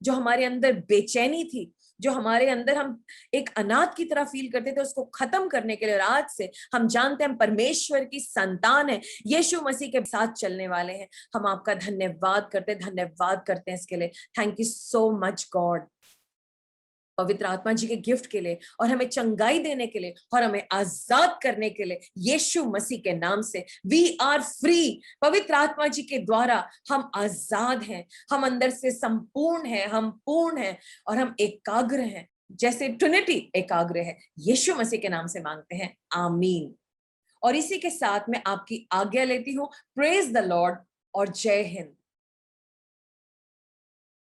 जो हमारे अंदर बेचैनी थी, जो हमारे अंदर हम एक अनाथ की तरह फील करते थे, उसको खत्म करने के लिए। और आज से हम जानते हैं हम परमेश्वर की संतान है, यीशु मसीह के साथ चलने वाले हैं। हम आपका धन्यवाद करते हैं इसके लिए। Thank you so much God, पवित्र आत्मा जी के गिफ्ट के लिए, और हमें चंगाई देने के लिए, और हमें आजाद करने के लिए। यीशु मसीह के नाम से वी आर फ्री। पवित्र आत्मा जी के द्वारा हम आजाद हैं, हम अंदर से संपूर्ण हैं, हम पूर्ण हैं, और हम एकाग्र हैं, जैसे ट्रिनिटी एकाग्र है। यीशु मसीह के नाम से मांगते हैं, आमीन। और इसी के साथ मैं आपकी आज्ञा लेती हूँ। प्रेज द लॉर्ड और जय हिंद।